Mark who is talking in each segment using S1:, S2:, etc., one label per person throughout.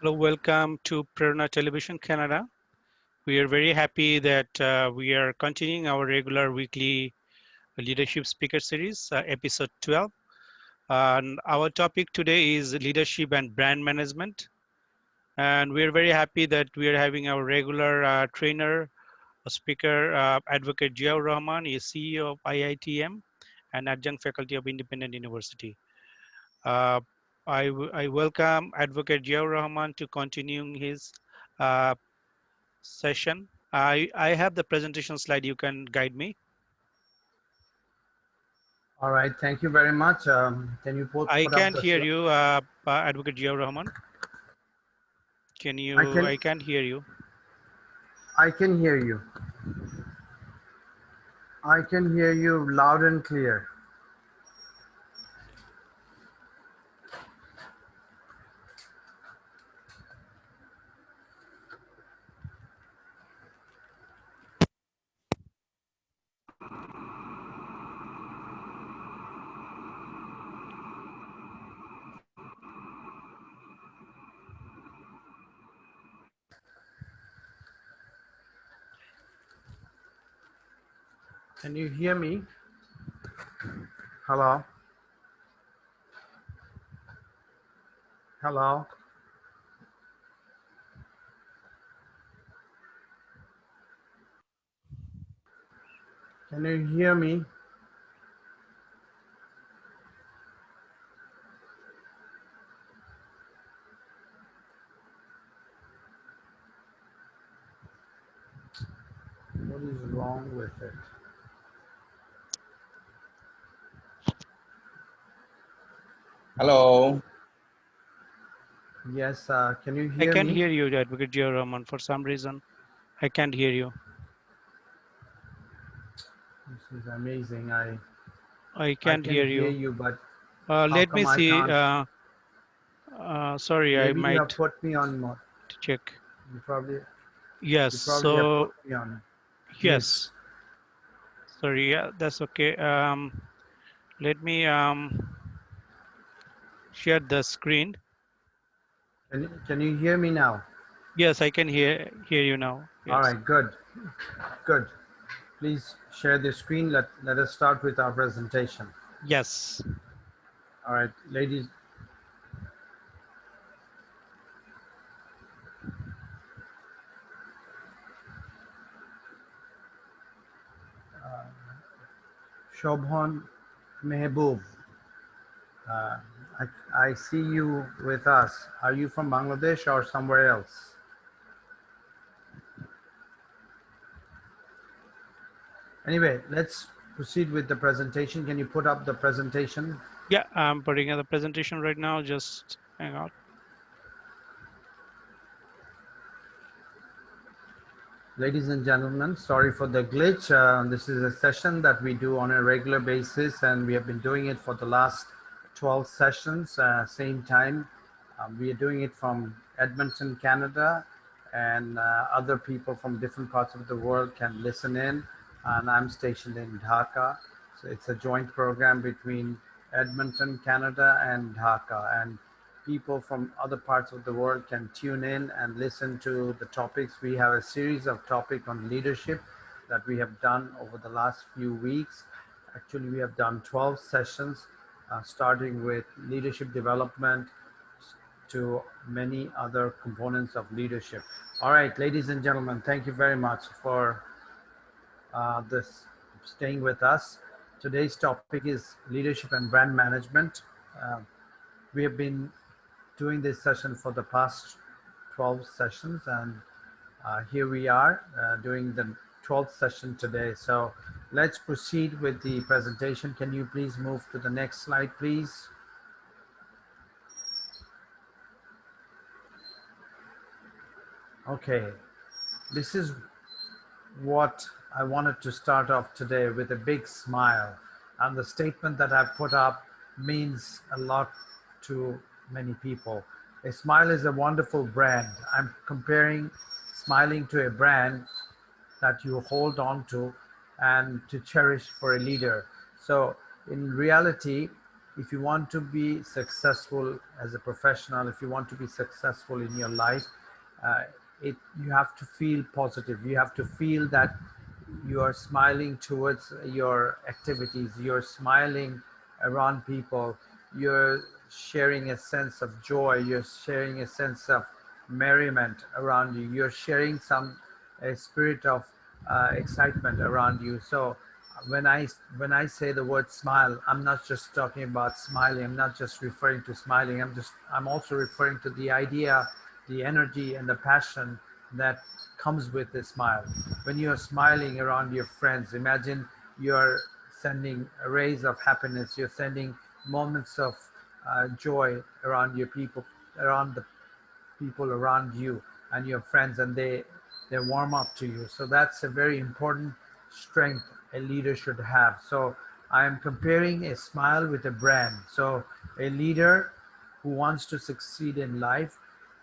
S1: Hello, welcome to Prerona Television Canada. We are very happy that we are continuing our regular weekly leadership speaker series, episode 12. And our topic today is leadership and brand management. And we are very happy that we are having our regular trainer, speaker, Advocate Jiaur Rahman, is CEO of IITM and adjunct faculty of Independent University. Uh, I welcome Advocate Jiaur Rahman to continuing his uh, session. I have the presentation slide. You can guide me.
S2: All right, thank you very much. Can you
S1: I
S2: put up
S1: can't
S2: the
S1: hear
S2: slide?
S1: you, Advocate Jiaur Rahman. Can
S2: I
S1: you?
S2: can,
S1: I can't hear you.
S2: I can hear you. I can hear you loud and clear. Can you hear me? Hello? Hello? Can you hear me? What is wrong with it?
S3: Hello.
S2: Yes, can you
S1: I
S2: hear
S1: can't
S2: me?
S1: hear you, Advocate Jiaur Rahman. For some reason, I can't hear you.
S2: This is amazing.
S1: I
S2: I
S1: can't
S2: can
S1: hear
S2: hear
S1: you.
S2: you, but how
S1: Let me
S2: come I
S1: see.
S2: can't?
S1: Sorry, I
S2: Maybe you have
S1: might
S2: put me on mute.
S1: check.
S2: You probably,
S1: Yes.
S2: you probably have put
S1: So
S2: me on mute.
S1: yes. Sorry. Yeah, that's okay. Let me share the screen.
S2: Can you hear me now?
S1: Yes, I can hear you now.
S2: All
S1: Yes.
S2: right, good, good. Please share the screen. Let us start with our presentation.
S1: Yes.
S2: All right, ladies. Shobhan Mehboob, uh, I see you with us. Are you from Bangladesh or somewhere else? Anyway, let's proceed with the presentation. Can you put up the presentation?
S1: Yeah, I'm putting in the presentation right now. Just hang on.
S2: Ladies and gentlemen, sorry for the glitch. This is a session that we do on a regular basis, and we have been doing it for the last 12 sessions, same time. We are doing it from Edmonton, Canada, and other people from different parts of the world can listen in. And I'm stationed in Dhaka. So it's a joint program between Edmonton, Canada, and Dhaka. And people from other parts of the world can tune in and listen to the topics. We have a series of topics on leadership that we have done over the last few weeks. Actually, we have done 12 sessions, starting with leadership development to many other components of leadership. All right, ladies and gentlemen, thank you very much for this staying with us. Today's topic is leadership and brand management. Uh, we have been doing this session for the past 12 sessions, and here we are doing the 12th session today. So let's proceed with the presentation. Can you please move to the next slide, please? Okay, this is what I wanted to start off today with, a big smile. And the statement that I put up means a lot to many people. A smile is a wonderful brand. I'm comparing smiling to a brand that you hold on to and to cherish for a leader. So in reality, If you want to be successful as a professional, if you want to be successful in your life, uh, you have to feel positive. You have to feel that you are smiling towards your activities, you're smiling around people, you're sharing a sense of joy, you're sharing a sense of merriment around you, you're sharing a spirit of excitement around you. So when I say the word smile, I'm not just talking about smiling, I'm not just referring to smiling, I'm also referring to the idea, the energy and the passion that comes with a smile. When you're smiling around your friends, imagine you're sending rays of happiness, you're sending moments of joy around your people, around the people around you and your friends, and they warm up to you. So that's a very important strength a leader should have. So I am comparing a smile with a brand. So a leader who wants to succeed in life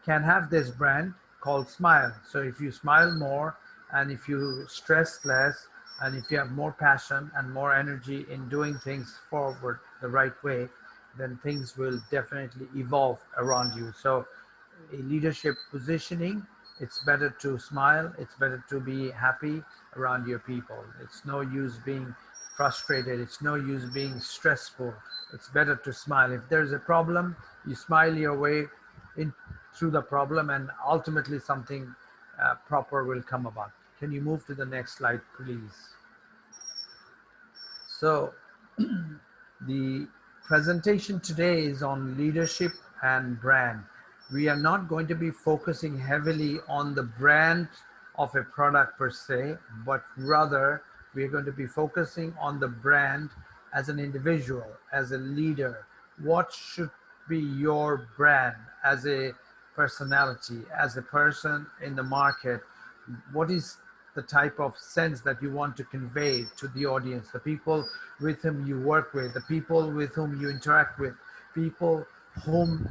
S2: can have this brand called smile. So if you smile more, and if you stress less, and if you have more passion and more energy in doing things forward the right way, then things will definitely evolve around you. So a leadership positioning, it's better to smile, it's better to be happy around your people. It's no use being frustrated, it's no use being stressful. It's better to smile. If there's a problem, you smile your way in through the problem, and ultimately something proper will come about. Can you move to the next slide, please? So the presentation today is on leadership and brand. We are not going to be focusing heavily on the brand of a product per se, but rather we are going to be focusing on the brand as an individual, as a leader. What should be your brand as a personality, as a person in the market? What is the type of sense that you want to convey to the audience, the people with whom you work with, the people with whom you interact with, people whom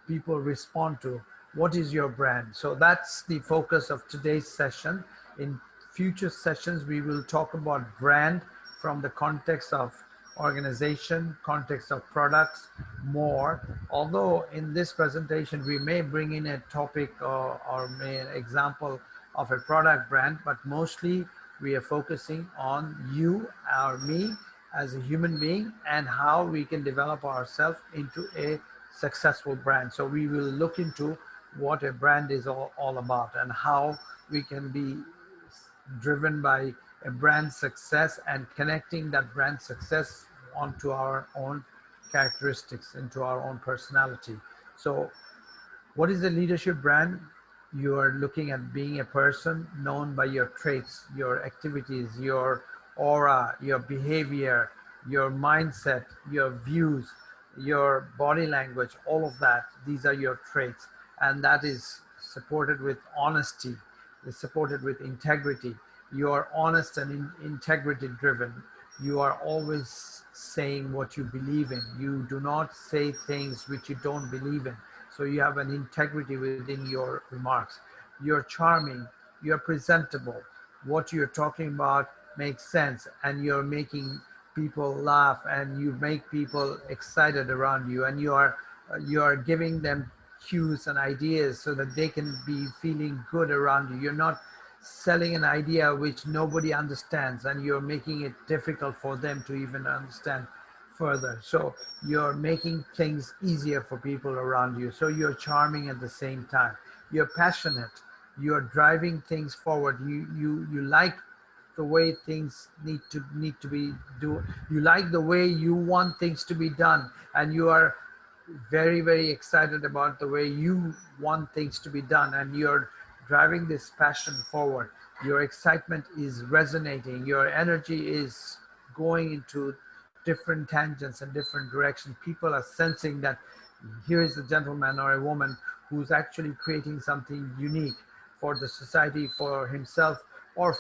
S2: people respond to? What is your brand? So that's the focus of today's session. In future sessions, we will talk about brand from the context of organization, context of products more. Although in this presentation, we may bring in a topic or may an example of a product brand, but mostly we are focusing on you or me as a human being and how we can develop ourselves into a successful brand. So we will look into what a brand is all about and how we can be driven by a brand success and connecting that brand success onto our own characteristics, into our own personality. So what is a leadership brand? You are looking at being a person known by your traits, your activities, your aura, your behavior, your mindset, your views, your body language, all of that. These are your traits. And that is supported with honesty, is supported with integrity. You are honest and integrity driven. You are always saying what you believe in. You do not say things which you don't believe in. So you have an integrity within your remarks. You're charming, you're presentable. What you're talking about makes sense, and you're making people laugh, and you make people excited around you, and you are giving them cues and ideas so that they can be feeling good around you. You're not selling an idea which nobody understands, and you're making it difficult for them to even understand further. So you're making things easier for people around you. So you're charming at the same time. You're passionate. You're driving things forward. You like the way things need to be do. You like the way you want things to be done, and you are very excited about the way you want things to be done, and you're driving this passion forward. Your excitement is resonating, your energy is going into different tangents and different directions. People are sensing that here is a gentleman or a woman who's actually creating something unique for the society, for himself, or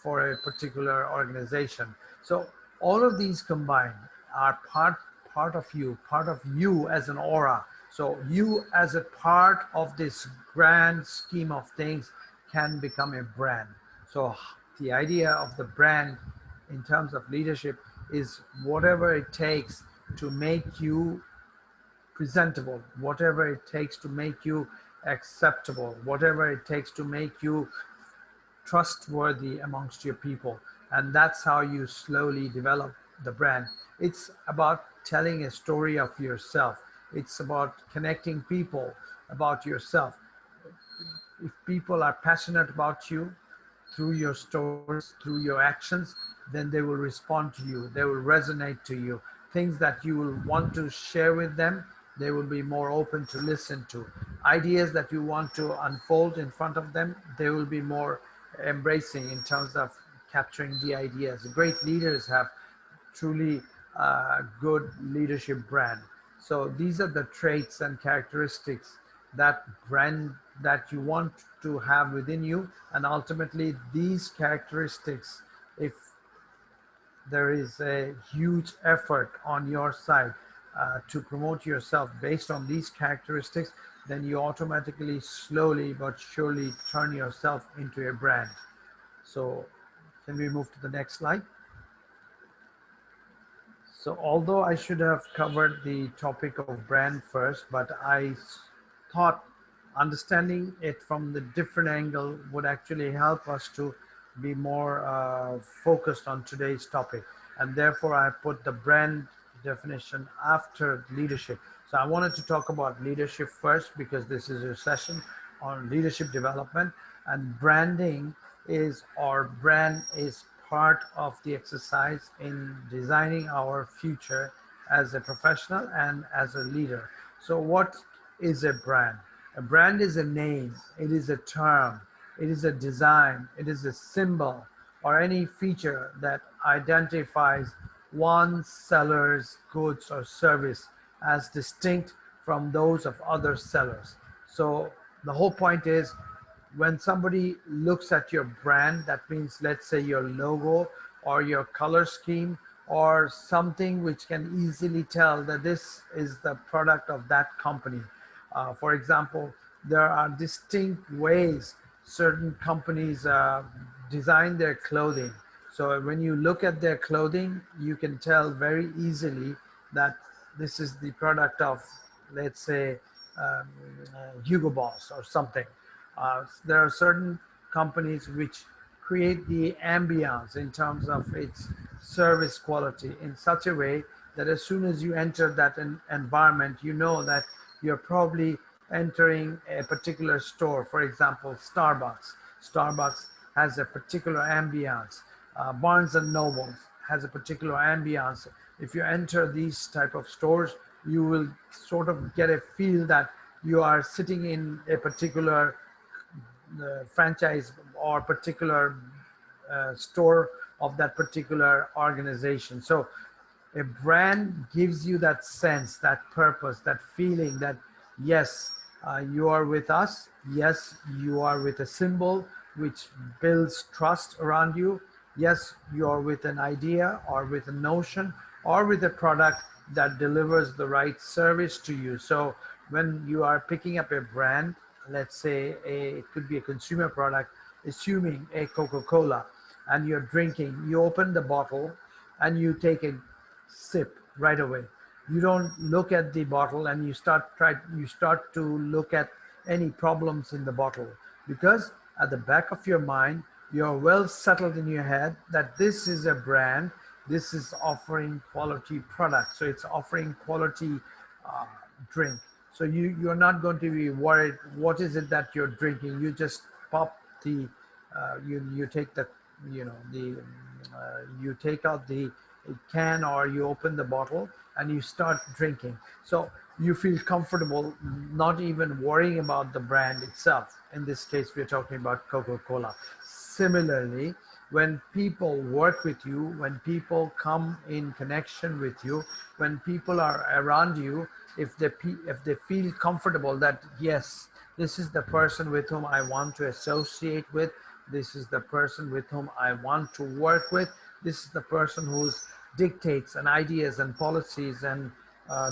S2: for a particular organization. So all of these combined are part of you as an aura. So you as a part of this grand scheme of things can become a brand. So the idea of the brand in terms of leadership is whatever it takes to make you presentable, whatever it takes to make you acceptable, whatever it takes to make you trustworthy amongst your people. And that's how you slowly develop the brand. It's about telling a story of yourself, it's about connecting people about yourself. If people are passionate about you through your stories, through your actions, then they will respond to you, they will resonate to you. Things that you will want to share with them, they will be more open to listen to. Ideas that you want to unfold in front of them, they will be more embracing in terms of capturing the ideas. Great leaders have truly good leadership brand. So these are the traits and characteristics that brand that you want to have within you, and ultimately these characteristics, if there is a huge effort on your side to promote yourself based on these characteristics, then you automatically slowly but surely turn yourself into a brand. So can we move to the next slide? So although I should have covered the topic of brand first, but thought understanding it from the different angle would actually help us to be more focused on today's topic. And therefore I put the brand definition after leadership. So I wanted to talk about leadership first because this is a session on leadership development, and branding is, or brand is part of the exercise in designing our future as a professional and as a leader. So what is a brand? A brand is a name, it is a term, it is a design, it is a symbol, or any feature that identifies one seller's goods or service as distinct from those of other sellers. So the whole point is, when somebody looks at your brand, that means, let's say, your logo or your color scheme or something which can easily tell that this is the product of that company. For example, there are distinct ways certain companies design their clothing. So when you look at their clothing, you can tell very easily that this is the product of, let's say, Hugo Boss or something. There are certain companies which create the ambience in terms of its service quality in such a way that as soon as you enter that environment, you know that you're probably entering a particular store. For example, Starbucks. Starbucks has a particular ambience. Barnes and Noble has a particular ambience. If you enter these type of stores, you will sort of get a feel that you are sitting in a particular franchise or particular store of that particular organization. So a brand gives you that sense, that purpose, that feeling that yes, you are with us. Yes, you are with a symbol which builds trust around you. Yes, you are with an idea or with a notion or with a product that delivers the right service to you. So when you are picking up a brand, let's say it could be a consumer product, assuming a Coca-Cola, and you're drinking, you open the bottle and you take a sip right away. You don't look at the bottle and you start to look at any problems in the bottle, because at the back of your mind you're well settled in your head that this is a brand, this is offering quality product, so it's offering quality uh, drink. So you're not going to be worried what is it that you're drinking. You just pop the you take the the you take out the can, or you open the bottle and you start drinking. So you feel comfortable, not even worrying about the brand itself. In this case, we're talking about Coca-Cola. Similarly, when people work with you, when people come in connection with you, when people are around you, if they feel comfortable that yes, this is the person with whom I want to associate with, this is the person with whom I want to work with, this is the person whose dictates and ideas and policies and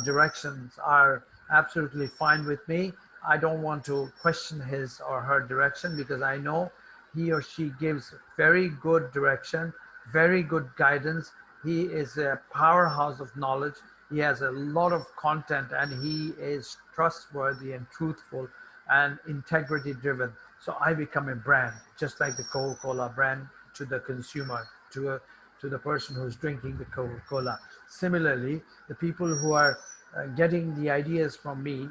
S2: directions are absolutely fine with me. I don't want to question his or her direction, because I know he or she gives very good direction, very good guidance. He is a powerhouse of knowledge. He has a lot of content, and he is trustworthy and truthful and integrity driven. So I become a brand, just like the Coca-Cola brand to the consumer, to the person who's drinking the Coca-Cola. Similarly, the people who are getting the ideas from me,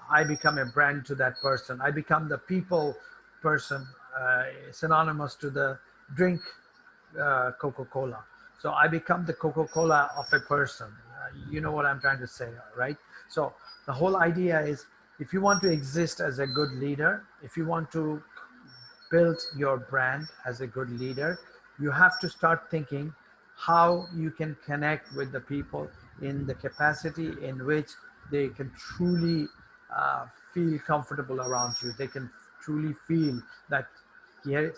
S2: I become a brand to that person. I become the people person, synonymous to the drink Coca-Cola. So I become the Coca-Cola of a person. You know what I'm trying to say, right? So the whole idea is, if you want to exist as a good leader, if you want to build your brand as a good leader, you have to start thinking how you can connect with the people in the capacity in which they can truly uh, feel comfortable around you. They can truly feel that, yes,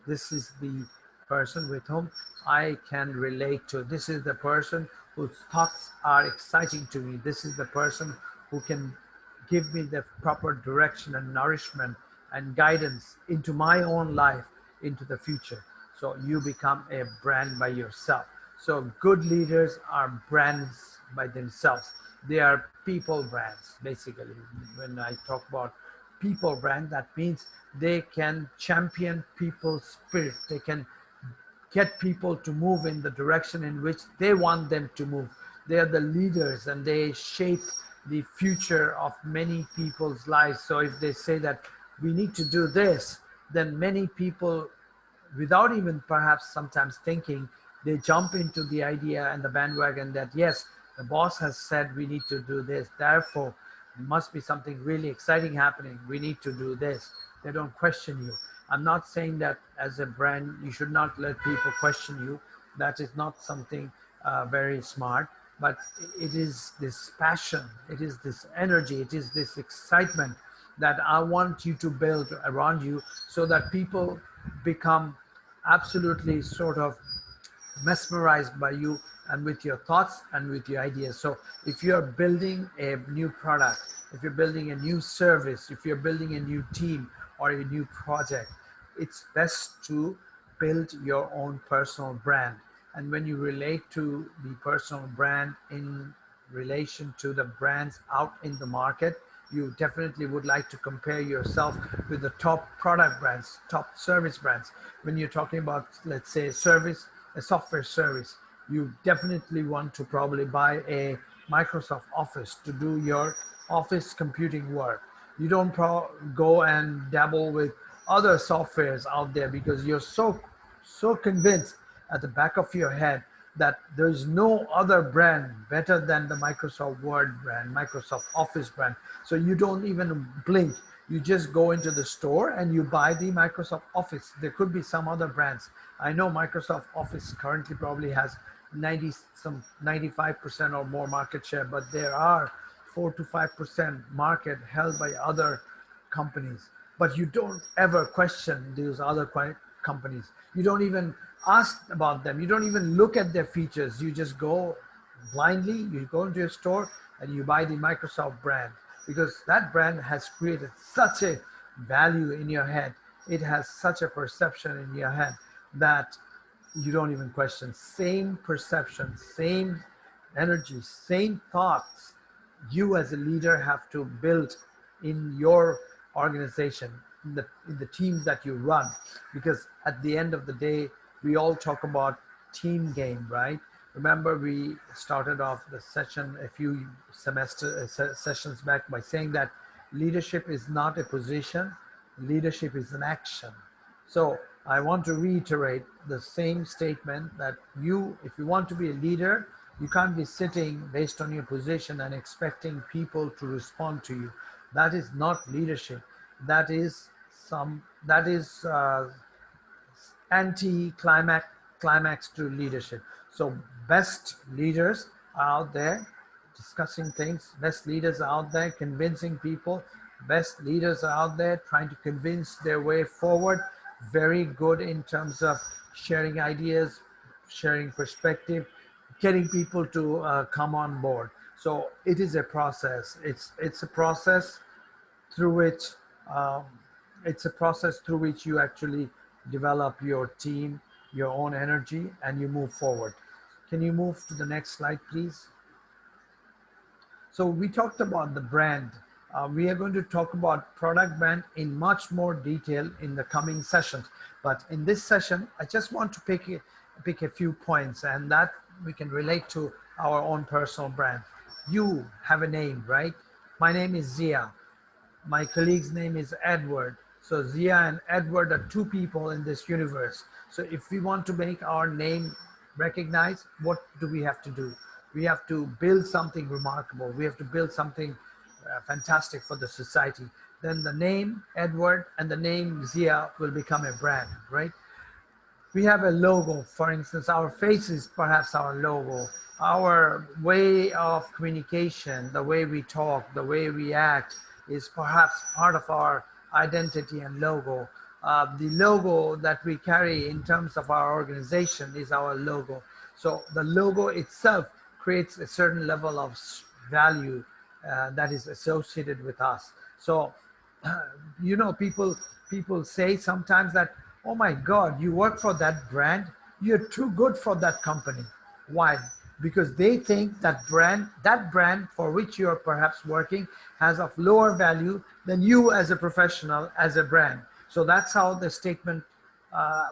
S2: this is the person with whom I can relate to. This is the person whose thoughts are exciting to me. This is the person who can give me the proper direction and nourishment and guidance into my own life, into the future. So you become a brand by yourself. So good leaders are brands by themselves. They are people brands, basically. When I talk about people brand, that means they can champion people's spirit. They can get people to move in the direction in which they want them to move. They are the leaders, and they shape the future of many people's lives. So if they say that we need to do this, then many people, without even perhaps sometimes thinking, they jump into the idea and the bandwagon that, yes, the boss has said we need to do this, therefore there must be something really exciting happening, we need to do this. They don't question you. I'm not saying that as a brand you should not let people question you. That is not something very smart, but it is this passion, it is this energy, it is this excitement that I want you to build around you, so that people become absolutely sort of mesmerized by you and with your thoughts and with your ideas. So if you're building a new product, if you're building a new service, if you're building a new team or a new project, it's best to build your own personal brand. And when you relate to the personal brand in relation to the brands out in the market, you definitely would like to compare yourself with the top product brands, top service brands. When you're talking about, let's say, service, a software service, you definitely want to probably buy a Microsoft Office to do your office computing work. You don't go and dabble with other softwares out there, because you're so convinced at the back of your head that there's no other brand better than the Microsoft Word brand, Microsoft Office brand. So you don't even blink. You just go into the store and you buy the Microsoft Office. There could be some other brands. I know Microsoft Office currently probably has 95% or more market share, but there are 4 to 5% market held by other companies. But you don't ever question those other companies. You don't even ask about them. You don't even look at their features. You just go blindly. You go into a store and you buy the Microsoft brand, because that brand has created such a value in your head. It has such a perception in your head that you don't even question. Same perception, same energy, same thoughts you as a leader have to build in your organization, in the teams that you run. Because at the end of the day, we all talk about team game, right? Remember, we started off the session a few sessions back by saying that leadership is not a position, leadership is an action. So I want to reiterate the same statement that if you want to be a leader, you can't be sitting based on your position and expecting people to respond to you. That is not leadership. That is anti-climax to leadership. So best leaders are out there discussing things. Best leaders are out there convincing people. Best leaders are out there trying to convince their way forward. Very good in terms of sharing ideas, sharing perspective, getting people to come on board. So it is a process. It's a process through which um, you actually develop your team, your own energy, and you move forward. Can you move to the next slide, please? So we talked about the brand. We are going to talk about product brand in much more detail in the coming sessions. But in this session, I just want to pick a few points, and that we can relate to our own personal brand. You have a name, right? My name is Zia. My colleague's name is Edward. So Zia and Edward are two people in this universe. So if we want to make our name recognized, what do we have to do? We have to build something remarkable. We have to build something fantastic for the society. Then the name Edward and the name Zia will become a brand, right? We have a logo. For instance, our face is perhaps our logo. Our way of communication, the way we talk, the way we act is perhaps part of our identity and logo. The logo that we carry in terms of our organization is our logo. So the logo itself creates a certain level of value that is associated with us. So people say sometimes that, oh my god, you work for that brand, you're too good for that company. Why? Because they think that brand for which you're perhaps working has of lower value than you as a professional, as a brand. So that's how the statement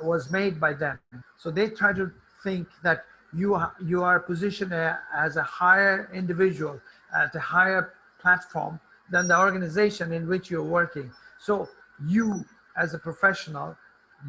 S2: was made by them. So they try to think that you are positioned as a higher individual at a higher platform than the organization in which you're working. So you as a professional,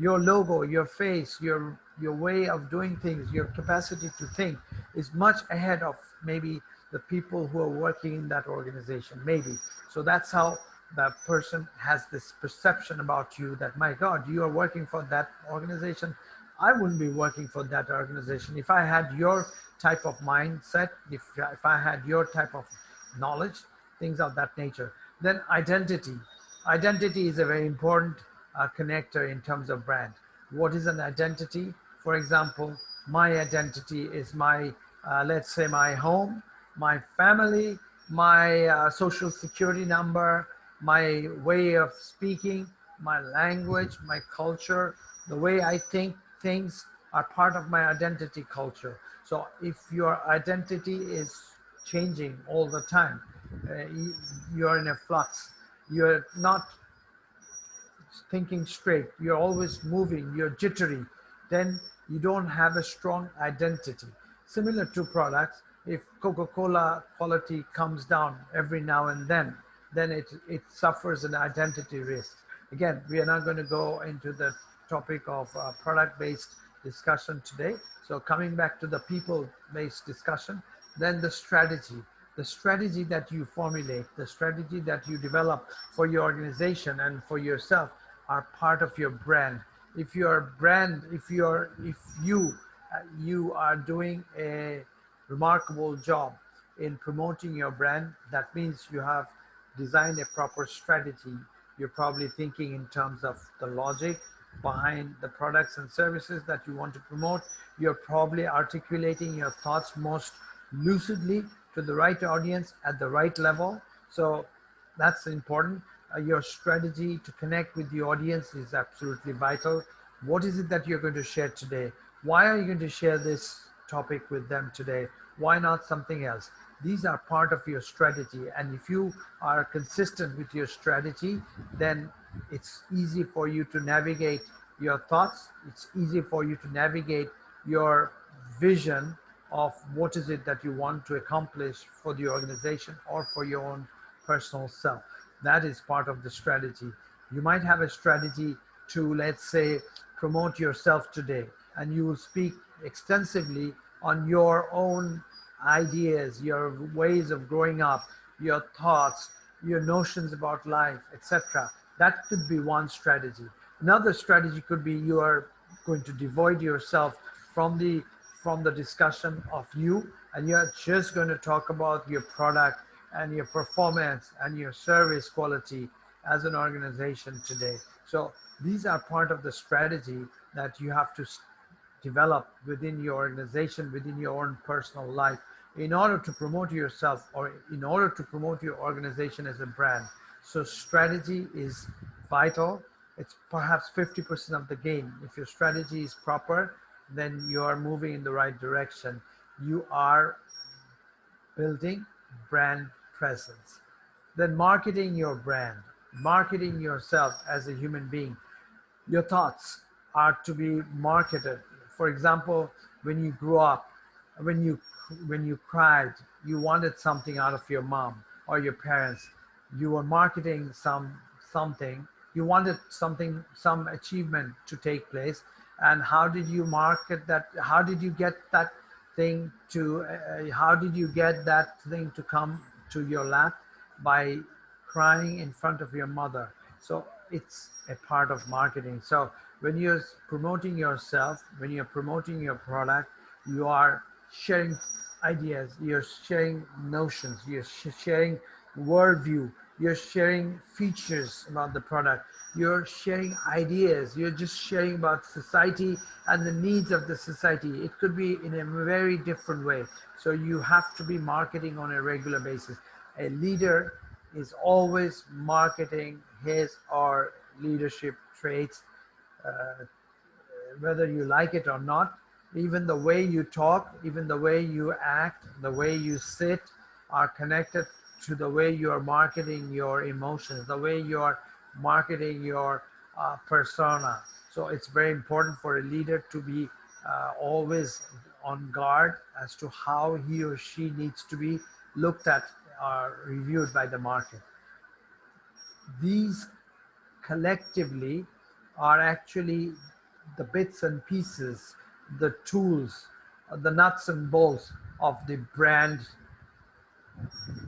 S2: your logo, your face, your way of doing things, your capacity to think is much ahead of maybe the people who are working in that organization, maybe. So that's how that person has this perception about you that, my God, you are working for that organization. I wouldn't be working for that organization. If I had your type of mindset, if I had your type of knowledge, things of that nature. Then identity. Identity is a very important connector in terms of brand. What is an identity? For example, my identity is my, let's say, my home, my family, my social security number, my way of speaking, my language, my culture, the way I think things are part of my identity culture. So if your identity is changing all the time, you're in a flux, you're not thinking straight, you're always moving, you're jittery, then you don't have a strong identity. Similar to products, if Coca-Cola quality comes down every now and then it suffers an identity risk. Again, we are not going to go into the topic of product-based discussion today. So coming back to the people-based discussion, then the strategy that you formulate, the strategy that you develop for your organization and for yourself are part of your brand. If your brand, if you are doing a remarkable job in promoting your brand, that means you have designed a proper strategy. You're probably thinking in terms of the logic behind the products and services that you want to promote. You're probably articulating your thoughts most lucidly to the right audience at the right level. So that's important. Your strategy to connect with the audience is absolutely vital. What is it that you're going to share today? Why are you going to share this topic with them today? Why not something else? These are part of your strategy. And if you are consistent with your strategy, then it's easy for you to navigate your thoughts. It's easy for you to navigate your vision of what is it that you want to accomplish for the organization or for your own personal self. That is part of the strategy. You might have a strategy to, let's say, promote yourself today, and you will speak extensively on your own ideas, your ways of growing up, your thoughts, your notions about life, etc. That could be one strategy. Another strategy could be you are going to devoid yourself from the discussion of you, and you're just going to talk about your product and your performance and your service quality as an organization today. So these are part of the strategy that you have to develop within your organization, within your own personal life, in order to promote yourself or in order to promote your organization as a brand. So strategy is vital. It's perhaps 50% of the game. If your strategy is proper, then you are moving in the right direction. You are building brand presence. Then marketing your brand, marketing yourself as a human being. Your thoughts are to be marketed. For example, when you grew up, when you when you cried, you wanted something out of your mom or your parents. You were marketing something. You wanted something, some achievement to take place. And how did you market that? How did you get that thing to? How did you get that thing to come to your lap? By crying in front of your mother. So it's a part of marketing. So when you're promoting yourself, when you're promoting your product, you are sharing ideas, you're sharing notions, you're sharing worldview, you're sharing features about the product, you're sharing ideas, you're just sharing about society and the needs of the society. It could be in a very different way. So you have to be marketing on a regular basis. A leader is always marketing his or leadership traits, uh, whether you like it or not. Even the way you talk, even the way you act, the way you sit are connected to the way you are marketing your emotions, the way you are marketing your persona. So it's very important for a leader to be always on guard as to how he or she needs to be looked at or reviewed by the market. These collectively are actually the bits and pieces, the tools, the nuts and bolts of the brand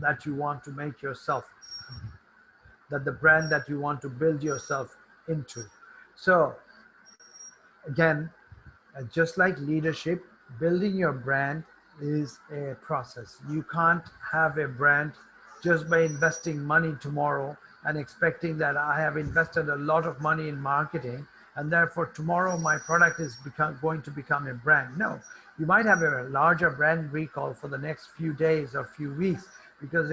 S2: that you want to make yourself, that the brand that you want to build yourself into. So again, just like leadership, building your brand is a process. You can't have a brand just by investing money tomorrow and expecting that I have invested a lot of money in marketing and therefore tomorrow my product is going to become a brand. No, you might have a larger brand recall for the next few days or few weeks because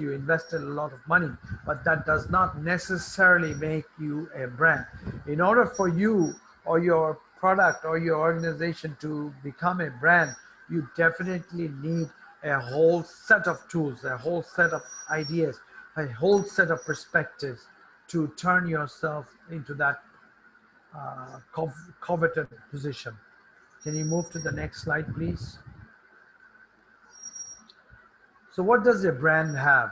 S2: you invested a lot of money, but that does not necessarily make you a brand. In order for you or your product or your organization to become a brand, you definitely need a whole set of tools, a whole set of ideas, a whole set of perspectives to turn yourself into that coveted position. Can you move to the next slide, please? So what does a brand have?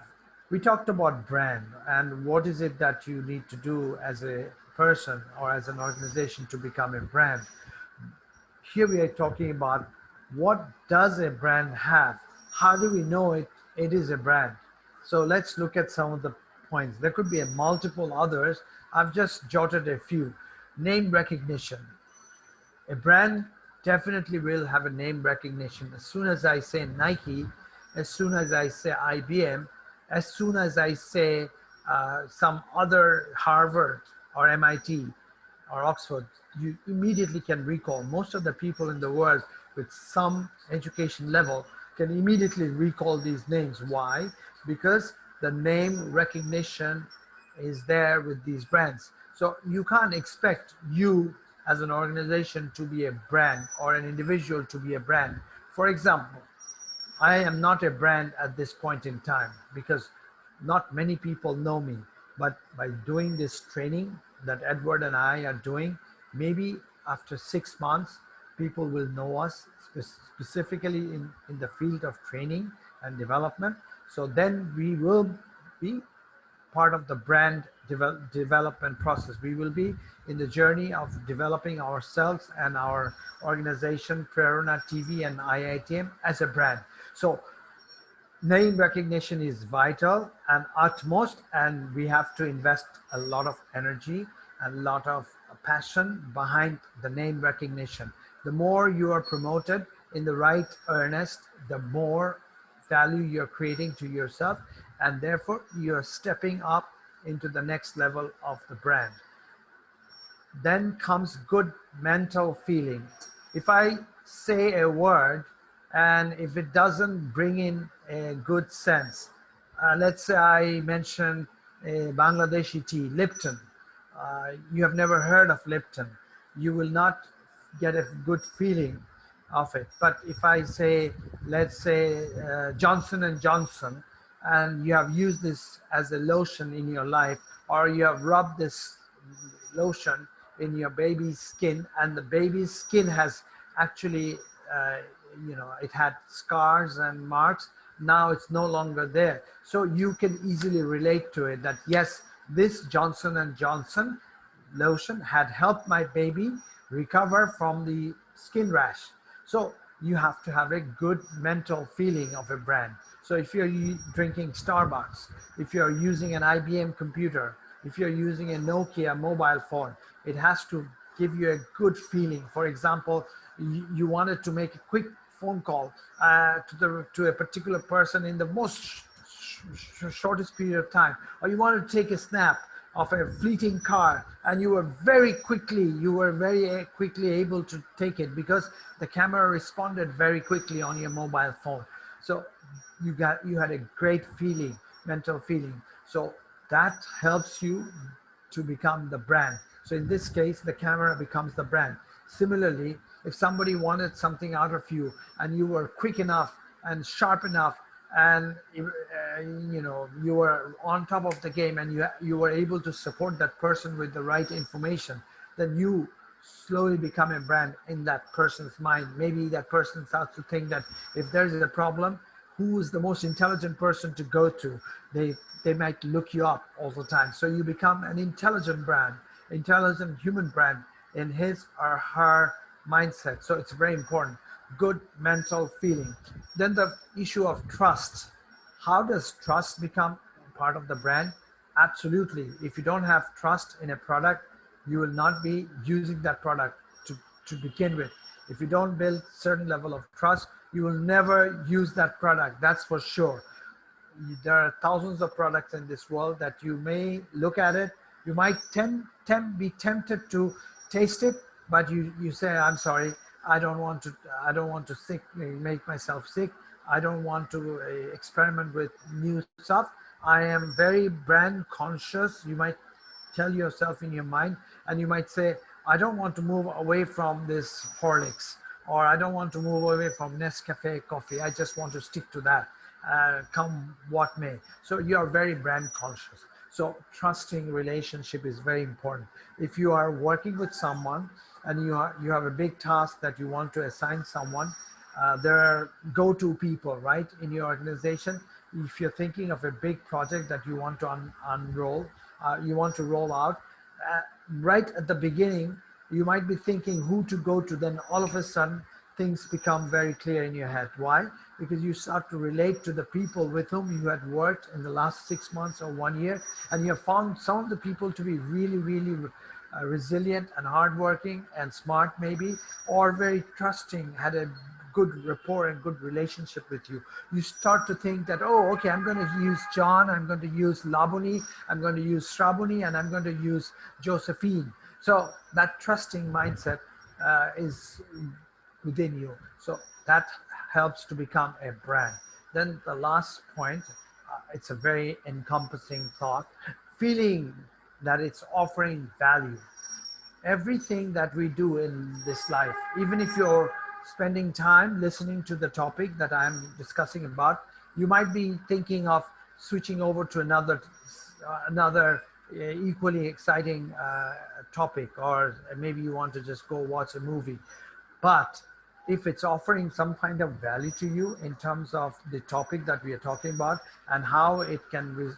S2: We talked about brand and what is it that you need to do as a person or as an organization to become a brand. Here we are talking about what does a brand have? How do we know it is a brand? So let's look at some of the points. There could be a multiple others. I've just jotted a few. Name recognition. A brand definitely will have a name recognition. As soon as I say Nike, as soon as I say IBM, as soon as I say some other Harvard or MIT or Oxford, you immediately can recall. Most of the people in the world with some education level can immediately recall these names. Why? Because the name recognition is there with these brands. So you can't expect you as an organization to be a brand or an individual to be a brand. For example, I am not a brand at this point in time because not many people know me. But by doing this training that Edward and I are doing, maybe after 6 months, people will know us specifically in the field of training and development. So then we will be part of the brand development process. We will be in the journey of developing ourselves and our organization, Prerona TV and IITM as a brand. So name recognition is vital and utmost, and we have to invest a lot of energy and a lot of passion behind the name recognition. The more you are promoted in the right earnest, the more value you're creating to yourself, and therefore you're stepping up into the next level of the brand. Then comes good mental feeling. If I say a word and if it doesn't bring in a good sense, let's say I mentioned a Bangladeshi tea, Lipton. You have never heard of Lipton. You will not get a good feeling of it. But if I say, let's say Johnson and Johnson, and you have used this as a lotion in your life, or you have rubbed this lotion in your baby's skin, and the baby's skin has actually, uh, it had scars and marks. Now it's no longer there. So you can easily relate to it that yes, this Johnson and Johnson lotion had helped my baby recover from the skin rash. So you have to have a good mental feeling of a brand. So if you're drinking Starbucks, if you're using an IBM computer, if you're using a Nokia mobile phone, it has to give you a good feeling. For example, you wanted to make a quick phone call to a particular person in the most shortest period of time, or you wanted to take a snap of a fleeting car, and you were very quickly able to take it because the camera responded very quickly on your mobile phone. So you had a great feeling, mental feeling. So that helps you to become the brand. So in this case, the camera becomes the brand. Similarly, if somebody wanted something out of you and you were quick enough and sharp enough, and you were on top of the game, and you were able to support that person with the right information, then you slowly become a brand in that person's mind. Maybe that person starts to think that if there's a problem, who is the most intelligent person to go to? They might look you up all the time. So you become an intelligent brand, intelligent human brand in his or her mindset. So it's very important. Good mental feeling. Then the issue of trust. How does trust become part of the brand? Absolutely. If you don't have trust in a product, you will not be using that product to begin with. If you don't build certain level of trust, you will never use that product. That's for sure. There are thousands of products in this world that you may look at it. You might be tempted to taste it, but you say, I'm sorry, I don't want to make myself sick. I don't want to experiment with new stuff. I am very brand conscious. You might tell yourself in your mind, and you might say, I don't want to move away from this Horlicks, or I don't want to move away from Nescafe coffee. I just want to stick to that, come what may. So you are very brand conscious. So trusting relationship is very important. If you are working with someone and you have a big task that you want to assign someone, there are go-to people, right, in your organization. If you're thinking of a big project that you want to unroll, you want to roll out, uh, right at the beginning, you might be thinking who to go to. Then all of a sudden, things become very clear in your head. Why? Because you start to relate to the people with whom you had worked in the last 6 months or 1 year, and you have found some of the people to be really, really resilient and hardworking and smart, maybe, or very trusting, had a good rapport and good relationship with you. You start to think that, oh, okay, I'm going to use John, I'm going to use Labuni, I'm going to use Shrabuni, and I'm going to use Josephine. So that trusting mindset is within you. So that helps to become a brand. Then the last point, it's a very encompassing thought, feeling that it's offering value. Everything that we do in this life, even if you're spending time listening to the topic that I'm discussing about, you might be thinking of switching over to another equally exciting topic, or maybe you want to just go watch a movie. But if it's offering some kind of value to you in terms of the topic that we are talking about, and how it can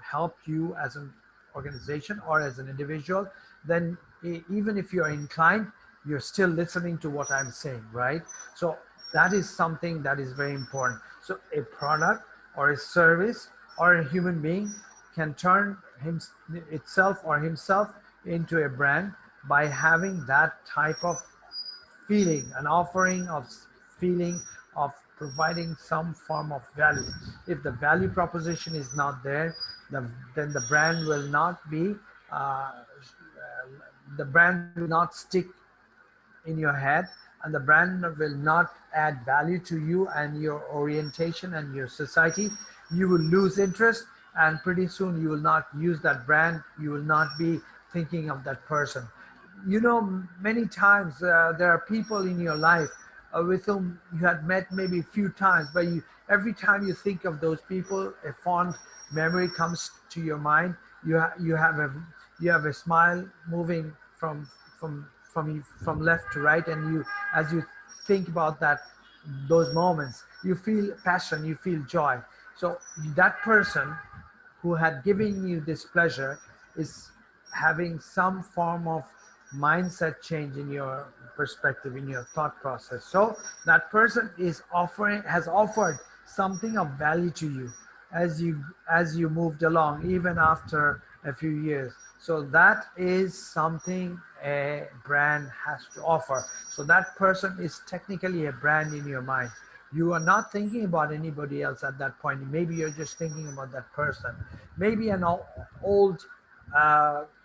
S2: help you as an organization or as an individual, then even if you're inclined, you're still listening to what I'm saying, right? So that is something that is very important. So a product or a service or a human being can turn itself or himself into a brand by having that type of feeling, an offering of feeling of providing some form of value. If the value proposition is not there, then the brand will not be, the brand will not stick in your head, and the brand will not add value to you and your orientation and your society. You will lose interest, and pretty soon you will not use that brand. You will not be thinking of that person. Many times there are people in your life with whom you had met maybe a few times, but you every time you think of those people, a fond memory comes to your mind. You have a smile moving from left to right, and you as you think about those moments, you feel passion, you feel joy. So that person who had given you this pleasure is having some form of mindset change in your perspective, in your thought process. So that person is offering has offered something of value to you as you moved along, even after a few years. So that is something a brand has to offer. So that person is technically a brand in your mind. You are not thinking about anybody else at that point. Maybe you're just thinking about that person. Maybe an old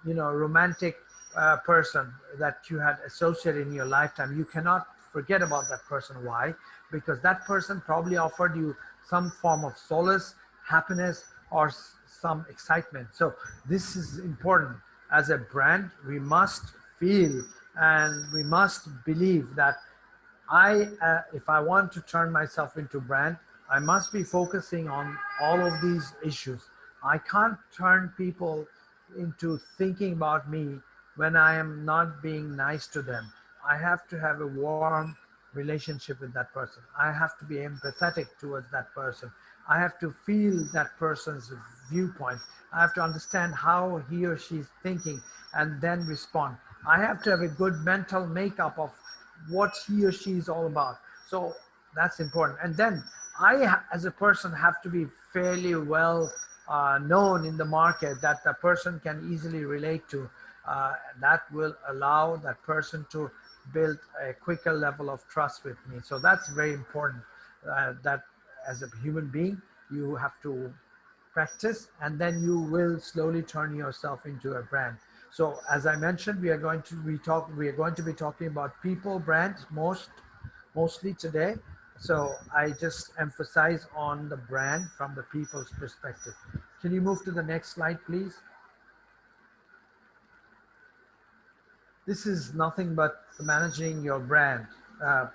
S2: romantic person that you had associated in your lifetime. You cannot forget about that person. Why? Because that person probably offered you some form of solace, happiness, or some excitement. So this is important. As a brand, we must feel and we must believe that if I want to turn myself into brand, I must be focusing on all of these issues. I can't turn people into thinking about me when I am not being nice to them. I have to have a warm relationship with that person. I have to be empathetic towards that person. I have to feel that person's viewpoint. I have to understand how he or she is thinking and then respond. I have to have a good mental makeup of what he or she is all about. So that's important. And then as a person, have to be fairly well known in the market that the person can easily relate to. That will allow that person to build a quicker level of trust with me. So that's very important. That as a human being, you have to practice, and then you will slowly turn yourself into a brand. So as I mentioned, we are going to be talking about people brand mostly today. So I just emphasize on the brand from the people's perspective. Can you move to the next slide, please? This is nothing but managing your brand. Uh,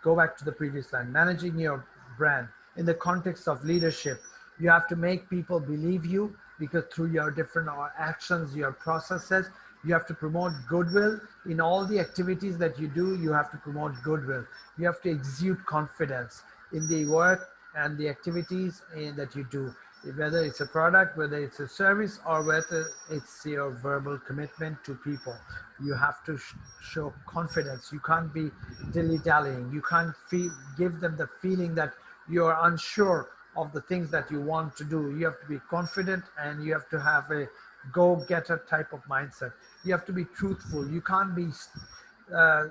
S2: Go back to the previous slide. Managing your brand in the context of leadership. You have to make people believe you because through your different actions, your processes, you have to promote goodwill in all the activities that you do. You have to promote goodwill. You have to exude confidence in the work and the activities that you do, whether it's a product, whether it's a service, or whether it's your verbal commitment to people. You have to show confidence. You can't be dilly-dallying. You can't give them the feeling that you're unsure of the things that you want to do. You have to be confident, and you have to have a go-getter type of mindset. You have to be truthful. You can't be uh,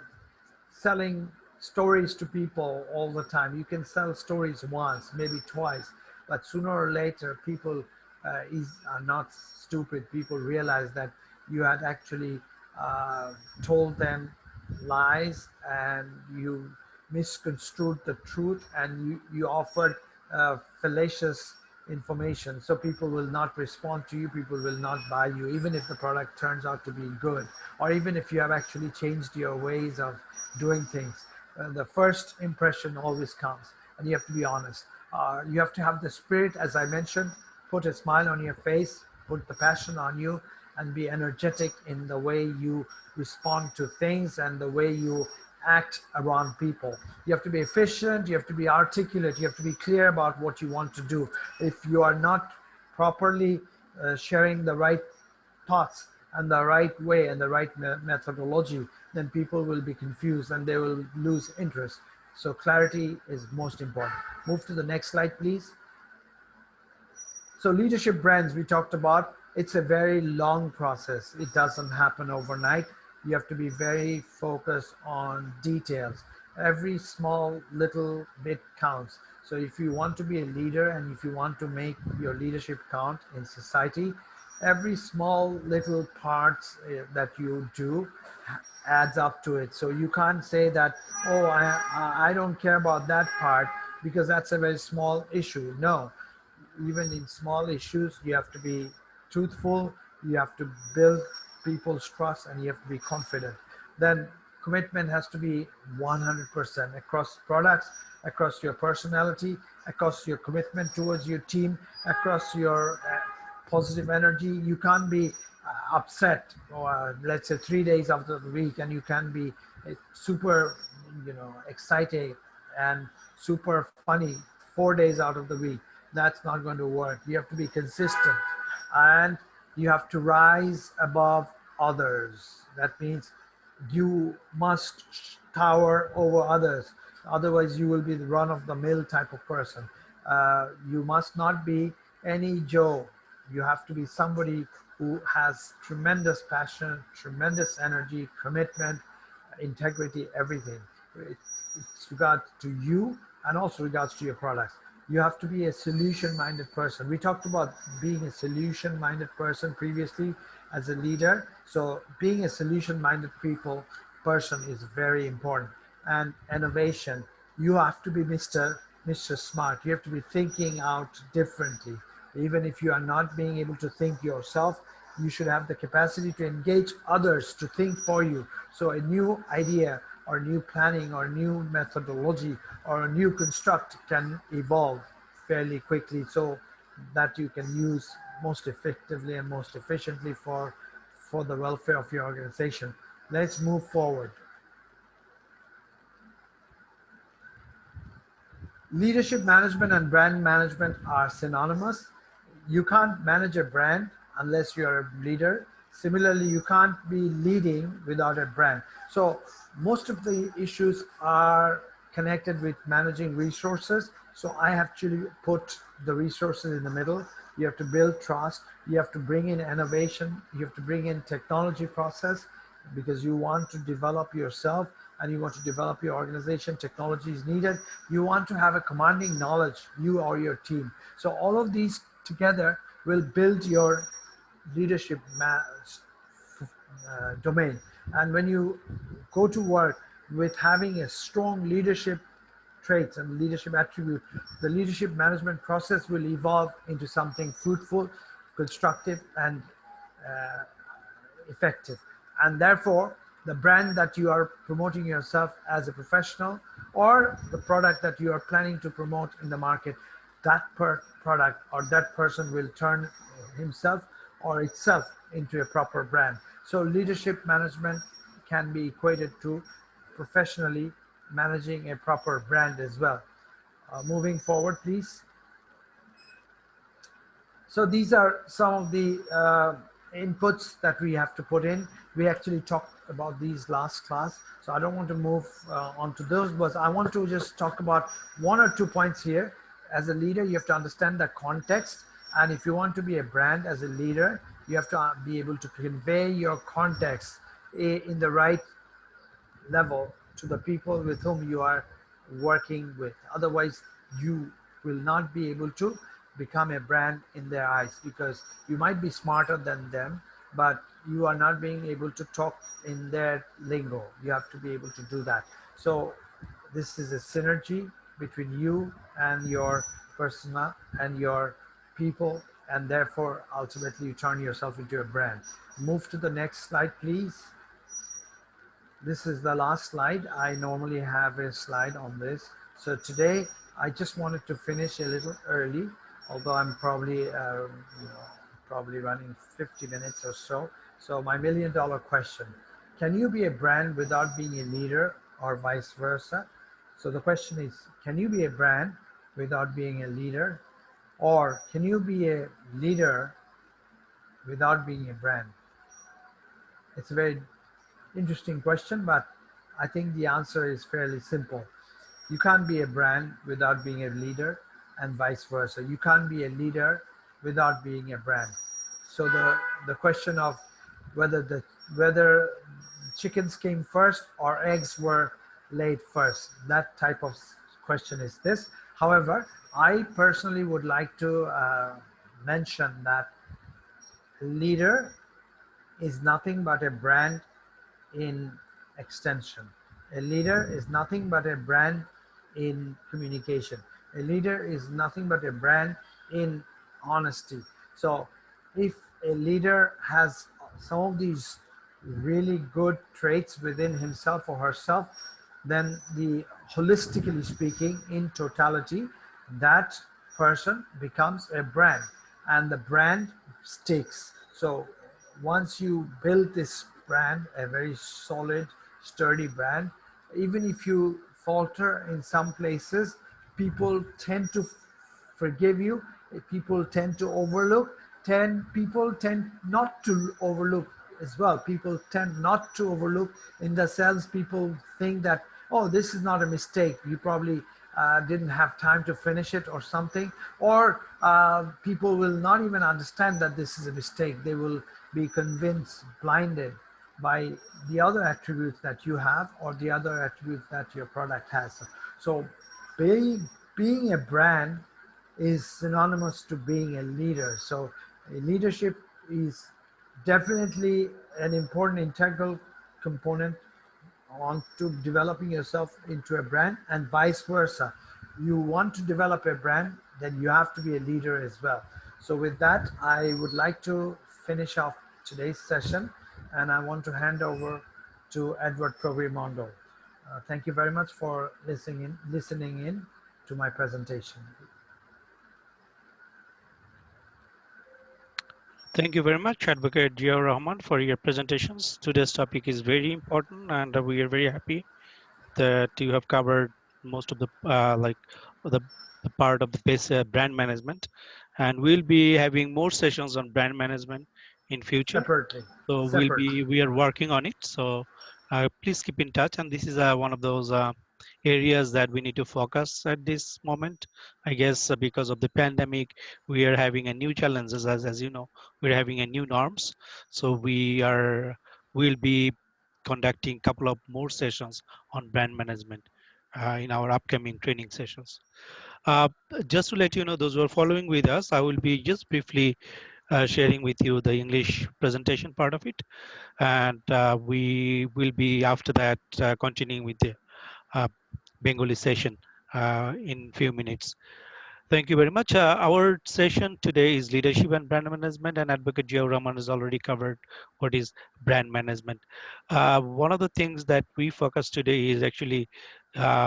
S2: selling stories to people all the time. You can sell stories once, maybe twice, but sooner or later, people are not stupid. People realize that you had actually uh, told them lies, and you misconstrued the truth, and you offered fallacious information. So people will not respond to you, people will not buy you, even if the product turns out to be good, or even if you have actually changed your ways of doing things. The first impression always counts, and you have to be honest. You have to have the spirit, as I mentioned, put a smile on your face, put the passion on you, and be energetic in the way you respond to things and the way you act around people. You have to be efficient, you have to be articulate, you have to be clear about what you want to do. If you are not properly sharing the right thoughts and the right way and the right methodology, then people will be confused and they will lose interest. So clarity is most important. Move to the next slide, please. So leadership brands we talked about, it's a very long process. It doesn't happen overnight. You have to be very focused on details. Every small little bit counts. So if you want to be a leader and if you want to make your leadership count in society, every small little parts that you do adds up to it. So you can't say that, oh, I don't care about that part because that's a very small issue. No, even in small issues, you have to be truthful, you have to build people's trust, and you have to be confident. Then commitment has to be 100% across products, across your personality, across your commitment towards your team, across your positive energy. You can't be upset, or let's say 3 days of the week, and you can be super, excited and super funny 4 days out of the week. That's not going to work. You have to be consistent, and you have to rise above others. That means you must tower over others. Otherwise, you will be the run of the mill type of person. You must not be any Joe. You have to be somebody who has tremendous passion, tremendous energy, commitment, integrity, everything. It's regards to you and also regards to your products. You have to be a solution-minded person. We talked about being a solution-minded person previously as a leader. So being a solution-minded person is very important. And innovation, you have to be Mr. Smart. You have to be thinking out differently. Even if you are not being able to think yourself, you should have the capacity to engage others to think for you. So a new idea or new planning or new methodology or a new construct can evolve fairly quickly, so that you can use most effectively and most efficiently for the welfare of your organization. Let's move forward. Leadership management and brand management are synonymous. You can't manage a brand unless you're a leader. Similarly, you can't be leading without a brand. So most of the issues are connected with managing resources. So I actually put the resources in the middle. You have to build trust. You have to bring in innovation. You have to bring in technology process, because you want to develop yourself and you want to develop your organization. Technology is needed. You want to have a commanding knowledge, you or your team. So all of these together will build your leadership domain. And when you go to work with having a strong leadership traits and leadership attribute, the leadership management process will evolve into something fruitful, constructive, and uh, effective. And therefore, the brand that you are promoting yourself as a professional, or the product that you are planning to promote in the market, that product or that person will turn himself or itself into a proper brand. So leadership management can be equated to professionally managing a proper brand as well. Moving forward, please. So these are some of the inputs that we have to put in. We actually talked about these last class, so I don't want to move on to those, but I want to just talk about one or two points here. As a leader, you have to understand the context, and if you want to be a brand as a leader, you have to be able to convey your context in the right level to the people with whom you are working with. Otherwise, you will not be able to become a brand in their eyes, because you might be smarter than them, but you are not being able to talk in their lingo. You have to be able to do that. So this is a synergy between you and your persona and your people, and therefore ultimately you turn yourself into a brand. Move to the next slide, please. This is the last slide. I normally have a slide on this. So today I just wanted to finish a little early, although I'm probably running 50 minutes or so. So my $1,000,000 question: can you be a brand without being a leader, or vice versa? So the question is, can you be a brand without being a leader, or can you be a leader without being a brand? It's a very interesting question, but I think the answer is fairly simple. You can't be a brand without being a leader, and vice versa. You can't be a leader without being a brand. So the question of whether chickens came first or eggs were laid first, that type of question is this. However, I personally would like to mention that leader is nothing but a brand in extension. A leader is nothing but a brand in communication. A leader is nothing but a brand in honesty. So if a leader has some of these really good traits within himself or herself, then the holistically speaking, in totality, that person becomes a brand, and the brand sticks. So once you build this brand, a very solid, sturdy brand, even if you falter in some places, people tend to forgive you. People tend to overlook. People tend not to overlook as well. People tend not to overlook, in the sense people think that, oh, this is not a mistake. You probably didn't have time to finish it or something. Or people will not even understand that this is a mistake. They will be convinced, blinded by the other attributes that you have, or the other attributes that your product has. So being a brand is synonymous to being a leader. So leadership is definitely an important integral component on to developing yourself into a brand, and vice versa. You want to develop a brand, then you have to be a leader as well. So with that, I would like to finish off today's session, and I want to hand over to Edward Provermondo. Thank you very much for listening in to my presentation.
S1: Thank you very much, Advocate Jia Rahman, for your presentations. Today's topic is very important, and we are very happy that you have covered most of the the, the part of the base brand management, and we'll be having more sessions on brand management in future.
S2: Separately.
S1: So
S2: Separately.
S1: we are working on it. So please keep in touch. And this is one of those areas that we need to focus at this moment. I guess because of the pandemic, we are having a new challenges. As you know, we're having a new norms. So we'll be conducting a couple of more sessions on brand management in our upcoming training sessions. Uh, just to let you know, those who are following with us, I will be just briefly sharing with you the English presentation part of it, and we will be after that continuing with the uh, Bengali session in few minutes. Thank you very much. Our session today is leadership and brand management, and Advocate Jio Raman has already covered what is brand management. One of the things that we focus today is actually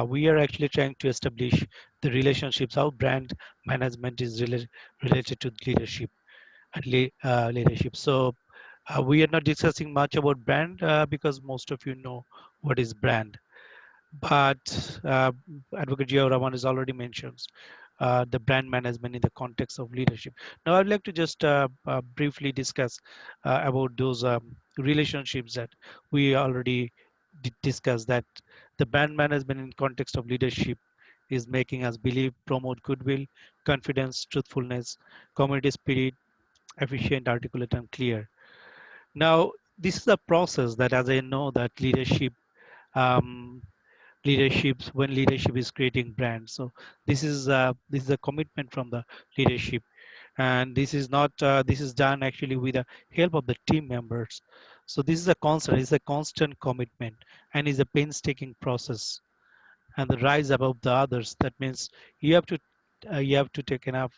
S1: we are actually trying to establish the relationships, how brand management is related to leadership and leadership. So we are not discussing much about brand because most of you know what is brand. But Advocate Jia Raman has already mentioned the brand management in the context of leadership. Now, I'd like to just briefly discuss about those relationships that we already discussed. That the brand management in context of leadership is making us believe, promote goodwill, confidence, truthfulness, community spirit, efficient, articulate, and clear. Now, this is a process that, as I know, that um, when leadership is creating brands. So this is a commitment from the leadership, and this is not this is done actually with the help of the team members. So this is a constant, it's a constant commitment, and is a painstaking process, and the rise above the others. That means you have to take enough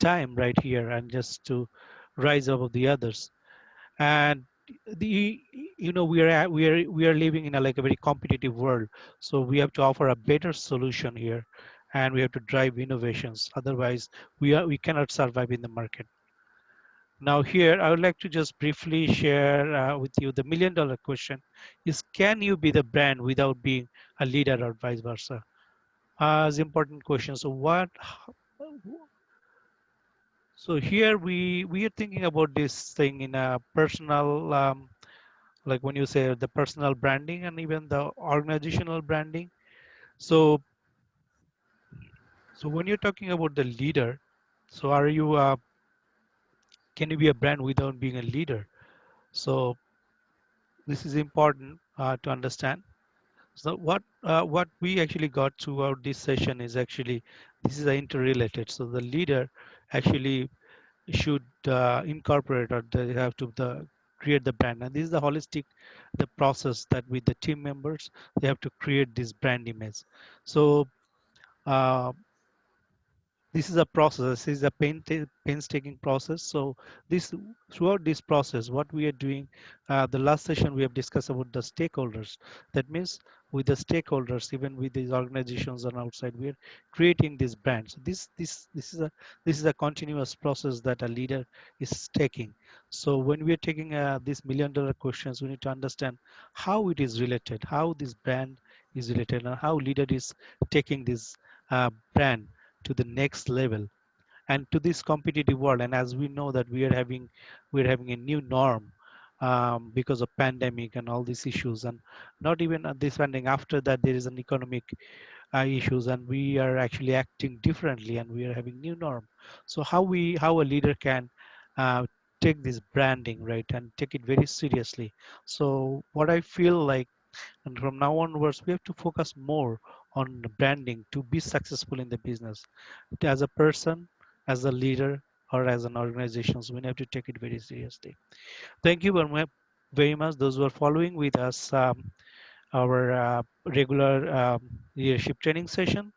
S1: time right here and just to rise above the others. And the we are living in a like a very competitive world, so we have to offer a better solution here, and we have to drive innovations, otherwise we cannot survive in the market. Now here I would like to just briefly share with you the $1 million question is, can you be the brand without being a leader, or vice versa? As important question. So what, so here we are thinking about this thing in a personal like when you say the personal branding and even the organizational branding. So when you're talking about the leader, so are you can you be a brand without being a leader? So this is important to understand. So what we actually got throughout this session is actually this is interrelated. So the leader actually should incorporate, or they have to create the brand, and this is the holistic the process that with the team members they have to create this brand image. So uh, this is a process. This is a painstaking process. So this throughout this process, what we are doing, the last session we have discussed about the stakeholders. That means with the stakeholders, even with these organizations on outside, we are creating this brand. So this is a continuous process that a leader is taking. So when we are taking these $1 million questions, we need to understand how it is related, how this brand is related, and how leader is taking this brand to the next level and to this competitive world. And as we know that we're having a new norm because of pandemic and all these issues, and not even this pandemic, after that there is an economic issues, and we are actually acting differently and we are having new norm. So how a leader can uh, take this branding, right, and take it very seriously. So what I feel like, and from now onwards, we have to focus more on the branding to be successful in the business. As a person, as a leader, or as an organization, so we have to take it very seriously. Thank you very much. Those who are following with us, our regular leadership training session.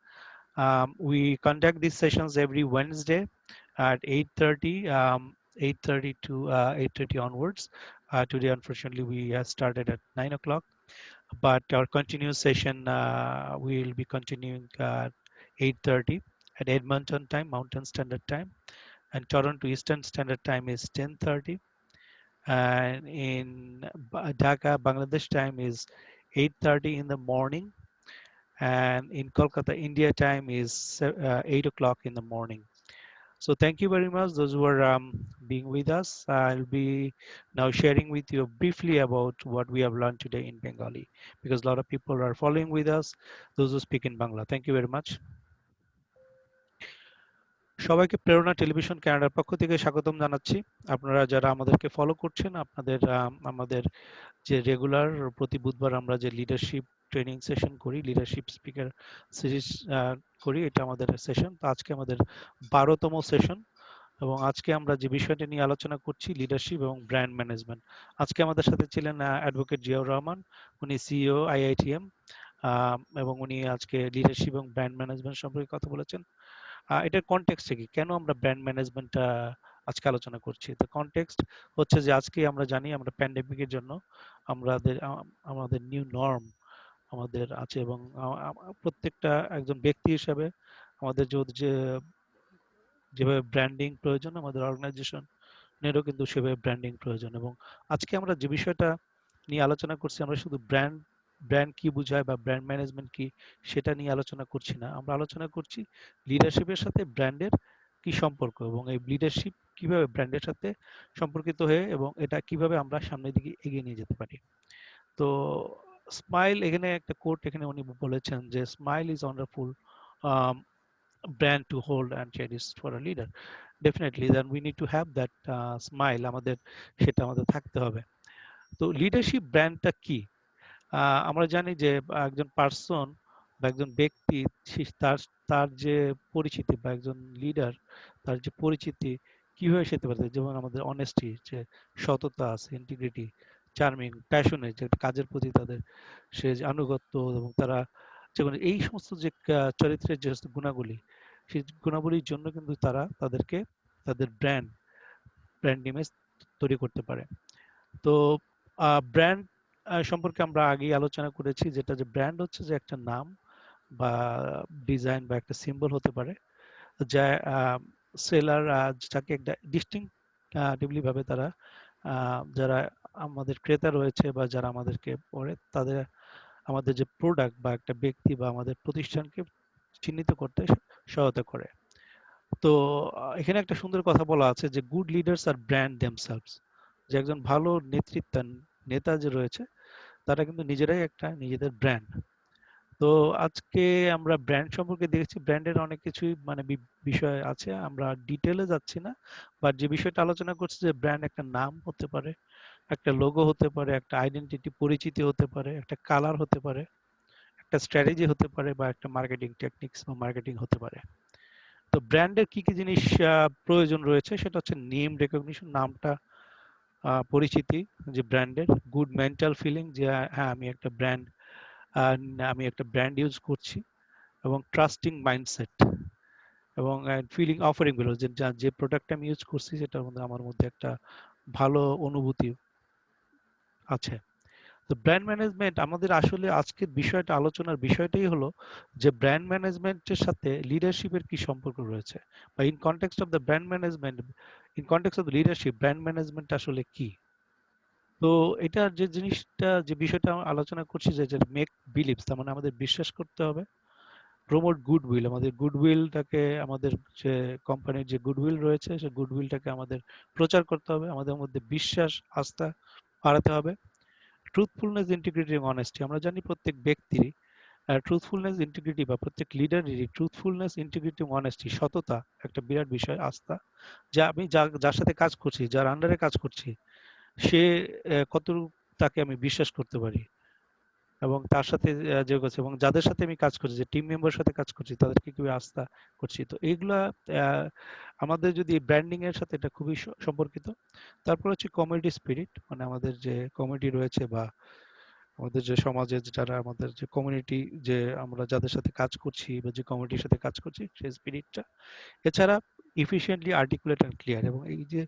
S1: We conduct these sessions every Wednesday at 8:30, 8:30 to 8:30 onwards. Today, unfortunately, we started at 9 o'clock, but our continuous session will be continuing at 8:30 at Edmonton time, Mountain Standard Time, and Toronto Eastern Standard Time is 10:30, and in Dhaka, Bangladesh time is 8:30 in the morning, and in Kolkata, India time is 8 o'clock in the morning. So thank you very much, those who are being with us. I'll be now sharing with you briefly about what we have learned today in Bengali, because a lot of people are following with us, those who speak in Bangla. Thank you very much. সবাইকে প্রেরণা television কানাডার পক্ষ থেকে স্বাগতম জানাচ্ছি। আপনারা যারা আমাদেরকে ফলো করছেন, আপনাদের আমাদের যে রেগুলার প্রতি বুধবার আমরা যে লিডারশিপ ট্রেনিং সেশন করি, লিডারশিপ স্পিকার সিরিজ করি, এটা আমাদের সেশন। তো আজকে আমাদের 12তম সেশন, এবং আজকে আমরা যে বিষয়টা নিয়ে আলোচনা করছি, লিডারশিপ এবং ব্র্যান্ড ম্যানেজমেন্ট। আজকে আমাদের সাথে ছিলেন অ্যাডভোকেট জিয়াউর রহমান, উনি সিইও আইআইটিএম, এবং উনি আজকে লিডারশিপ এবং ব্র্যান্ড ম্যানেজমেন্ট সম্পর্কে কথা বলেছেন। এটার কনটেক্সট কি, কেন আমরা ব্র্যান্ড ম্যানেজমেন্টটা আজকে আলোচনা করছি? তো কনটেক্সট হচ্ছে যে আজকে আমরা জানি আমরা প্যান্ডেমিকের জন্য আমাদের নিউ নর্ম আমাদের আছে, এবং প্রত্যেকটা একজন ব্যক্তি হিসাবে আমাদের যে যেভাবে ব্র্যান্ডিং প্রয়োজন, আমাদের অর্গানাইজেশনেরও কিন্তু সেভাবে ব্র্যান্ডিং প্রয়োজন। এবং আজকে আমরা যে বিষয়টা নিয়ে আলোচনা করছি, আমরা শুধু ব্র্যান্ড ব্র্যান্ড কি বোঝায় বা ব্র্যান্ড ম্যানেজমেন্ট কি সেটা নিয়ে আলোচনা করছি না। আমরা আলোচনা করছি লিডারশিপের সাথে ব্র্যান্ডের কি সম্পর্ক, এবং এই লিডারশিপ কিভাবে ব্র্যান্ডের সাথে সম্পর্কিত হয়ে, এবং এটা কিভাবে আমরা সামনের দিকে এগিয়ে নিয়ে যেতে পারি। তো স্মাইল, এখানে একটা কোট এখানে উনি বলেছেন যে smile is wonderful brand to hold and cherish for a leader. Definitely, then we need to have that smile, আমাদের সেটা আমাদের থাকতে হবে। তো লিডারশিপ ব্র্যান্ডটা কি? আমরা জানি যে একজন পার্সন বা একজন ব্যক্তি, তার তার যে পরিচিতি, বা একজন লিডার তার যে পরিচিতি কিভাবে সে হতে পারে, যেমন আমাদের অনেস্টি, যে সততা আছে, ইন্টিগ্রিটি, চার্মিং, প্যাশনেট, যে কাজের প্রতি তাদের সে যে আনুগত্য, এবং তারা যেমন এই সমস্ত যে চরিত্রের যে গুণাগুলি, সেই গুণাবলীর জন্য কিন্তু তারা তাদেরকে তাদের ব্র্যান্ড ইমেজ তৈরি করতে পারে। তো ব্র্যান্ড সম্পর্কে আমরা আগেই আলোচনা করেছি, যেটা যে ব্র্যান্ড হচ্ছে যে একটা নাম বা ডিজাইন বা একটা সিম্বল হতে পারে, যা সেলার যাকে একটা ডিস্টিংক্টিভলি ভাবে তারা যারা আমাদের ক্রেতা রয়েছে বা যারা আমাদেরকে পড়ে, তাদের আমাদের যে প্রোডাক্ট বা একটা ব্যক্তি বা আমাদের প্রতিষ্ঠানকে চিহ্নিত করতে সহায়তা করে। তো এখানে একটা সুন্দর কথা বলা আছে যে গুড লিডার্স আর ব্র্যান্ড দেমসেলভস, যে একজন ভালো নেতা যে রয়েছে, তারা কিন্তু নিজেরাই একটা নিজেদের ব্র্যান্ড। তো আজকে আমরা ব্র্যান্ড সম্পর্কে দেখেছি, ব্র্যান্ডের অনেক কিছুই মানে বিষয় আছে, আমরা ডিটেলে যাচ্ছি না। বাট যে বিষয়টা আলোচনা করছি যে ব্র্যান্ড একটা নাম হতে পারে, একটা লোগো হতে পারে, একটা আইডেন্টিটি পরিচিতি হতে পারে, একটা কালার হতে পারে, একটা স্ট্র্যাটেজি হতে পারে, বা একটা মার্কেটিং টেকনিক্স বা মার্কেটিং হতে পারে। তো ব্র্যান্ডের কি কি জিনিস প্রয়োজন রয়েছে, সেটা হচ্ছে নেম রেকগনিশন, নামটা পরিচিতি যে ব্র্যান্ডের, গুড মেন্টাল ফিলিং, যে হ্যাঁ আমি একটা ব্র্যান্ড ইউজ করছি, এবং ট্রাস্টিং মাইন্ডসেট,
S3: এবং ফিলিং অফারিং গুলো যে প্রোডাক্ট আমি ইউজ করছি সেটার মধ্যে আমার মধ্যে একটা ভালো অনুভূতি আছে। তো ব্র্যান্ড ম্যানেজমেন্ট আমাদের আসলে আজকের বিষয়টা আলোচনার বিষয়টাই হলো যে ব্র্যান্ড ম্যানেজমেন্টের সাথে লিডারশিপের কি সম্পর্ক রয়েছে, বা in context of the brand management, in context of leadership brand management আসলে কি। তো এটা যে জিনিসটা যে বিষয়টা আমরা আলোচনা করছি যে মেক বিলিভস, তার মানে আমাদের বিশ্বাস করতে হবে। প্রমোট গুডউইল, আমাদের গুডউইলটাকে, আমাদের যে কোম্পানির যে গুডউইল রয়েছে সেই গুডউইলটাকে আমাদের প্রচার করতে হবে, আমাদের মধ্যে বিশ্বাস আস্থা বাড়াতে হবে। ট্রুথফুলনেস, ইন্টিগ্রিটি এবং অনেস্টি, আমরা জানি প্রত্যেক ব্যক্তিরই ট্রুথফুলনেস ইন্টিগ্রিটি বা প্রত্যেক লিডারেরই ট্রুথফুলনেস ইন্টিগ্রিটি এবং অনেস্টি, সততা একটা বিরাট বিষয়, আস্থা। যে আমি যার সাথে কাজ করছি, যার আন্ডারে কাজ করছি, সে কতটুকু তাকে আমি বিশ্বাস করতে পারি, এবং তার সাথে যোগ আছে, এবং যাদের সাথে আমি কাজ করছি, যে টিম মেম্বার সাথে কাজ করছি, তাদেরকে কিভাবে আস্থা করছি। তো এইগুলা আহ, আমাদের যদি ব্র্যান্ডিং এর সাথে এটা খুবই সম্পর্কিত। তারপর হচ্ছে কমিউনিটি স্পিরিট, মানে আমাদের যে কমিউনিটি রয়েছে বা আমাদের যে সমাজে যারা আমাদের যে কমিউনিটি, যে আমরা যাদের সাথে কাজ করছি বা যে কমিউনিটির সাথে কাজ করছি সেই স্পিরিটটা। এছাড়া ইফিশিয়েন্টলি আর্টিকুলেট অ্যান্ড ক্লিয়ার, এবং এই যে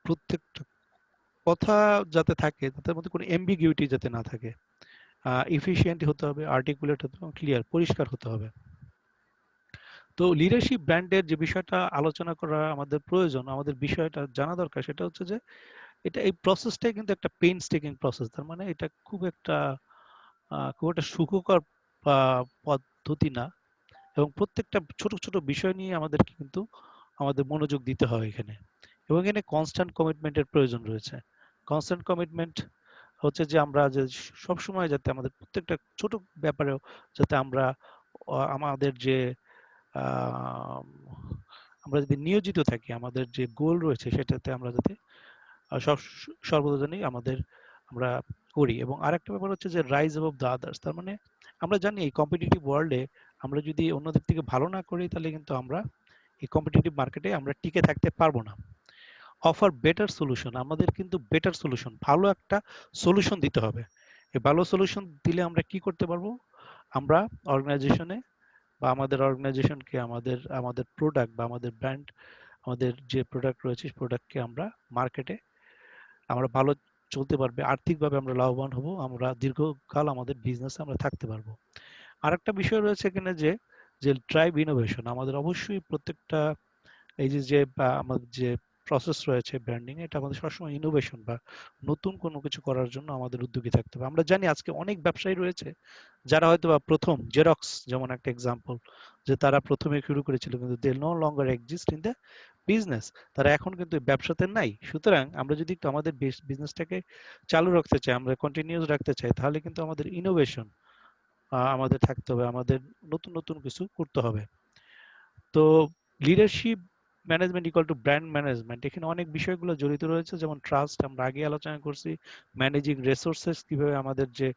S3: প্রত্যেকটা কথা যাতে থাকে তাদের মধ্যে কোনো এম্বিগুইটি যাতে না থাকে, এফিশিয়েন্ট হতে হবে, আর্টিকুলেট হতে হবে, ক্লিয়ার, পরিষ্কার হতে হবে। তো লিডারশিপ ব্র্যান্ডের যে বিষয়টা আলোচনা করা আমাদের প্রয়োজন, আমাদের বিষয়টা জানা দরকার, সেটা হচ্ছে যে এটা এই প্রসেসটাই কিন্তু একটা পেইনস্টেকিং প্রসেস। তার মানে এটা খুব একটা সুখকর পদ্ধতি না, এবং প্রত্যেকটা ছোট ছোট বিষয় নিয়ে আমাদেরকে কিন্তু আমাদের মনোযোগ দিতে হয় এখানে, এবং এখানে কনস্ট্যান্ট কমিটমেন্টের প্রয়োজন রয়েছে। কনস্ট্যান্ট কমিটমেন্ট হচ্ছে যে আমরা যে সবসময় যাতে আমাদের প্রত্যেকটা ছোট ব্যাপারেও যাতে আমরা আমাদের যে আহ, আমরা যদি নিয়োজিত থাকি, আমাদের যে গোল রয়েছে সেটাতে আমরা যাতে সর্বদা জানি আমরা করি। এবং আরেকটা ব্যাপার হচ্ছে যে রাইজ অ্যাবভ দ্য আদার্স, তার মানে আমরা জানি এই কম্পিটিটিভ ওয়ার্ল্ডে আমরা যদি অন্যদের থেকে ভালো না করি তাহলে কিন্তু আমরা এই কম্পিটিটিভ মার্কেটে আমরা টিকে থাকতে পারবো না। অফার বেটার সলিউশন, আমাদের কিন্তু বেটার সলিউশন, ভালো একটা সলিউশন দিতে হবে। এই ভালো সলিউশন দিলে আমরা কি করতে পারবো, আমরা অর্গানাইজেশনে বা আমাদের অর্গানাইজেশনকে, আমাদের আমাদের প্রোডাক্ট বা আমাদের ব্র্যান্ড, আমাদের যে প্রোডাক্ট রয়েছে প্রোডাক্টকে আমরা মার্কেটে আমরা ভালো চলতে পারবে, আর্থিকভাবে আমরা লাভবান হব, আমরা দীর্ঘকাল আমাদের বিজনেসে আমরা থাকতে পারবো। আরেকটা বিষয় রয়েছে এখানে যে যে ড্রাইভ ইনোভেশন, আমাদের অবশ্যই প্রত্যেকটা এই যে আমাদের যে প্রসেস রয়েছে ব্র্যান্ডিং, এটা আমাদের সবসময় ইনোভেশন বা নতুন কোনো কিছু করার জন্য আমাদের উদ্যোগী থাকতে হবে। আমরা জানি আজকে অনেক ব্যবসায়ী রয়েছে যারা হয়তো বা প্রথম, জেরক্স যেমন একটা এক্সাম্পল, যে তারা প্রথমে শুরু করেছিল কিন্তু they no longer exist in the business, তারা এখন কিন্তু ব্যবসাতে নাই। সুতরাং আমরা যদি একটু আমাদের বিজনেসটাকে চালু রাখতে চাই, আমরা কন্টিনিউস রাখতে চাই, তাহলে কিন্তু আমাদের ইনোভেশন আমাদের থাকতে হবে, আমাদের নতুন নতুন কিছু করতে হবে। তো leadership management equal to brand management, এখানে অনেক বিষয়গুলো জড়িত রয়েছে, যেমন ট্রাস্ট আমরা আগে আলোচনা করছি, ম্যানেজিং রিসোর্সেস, কিভাবে আমাদের যে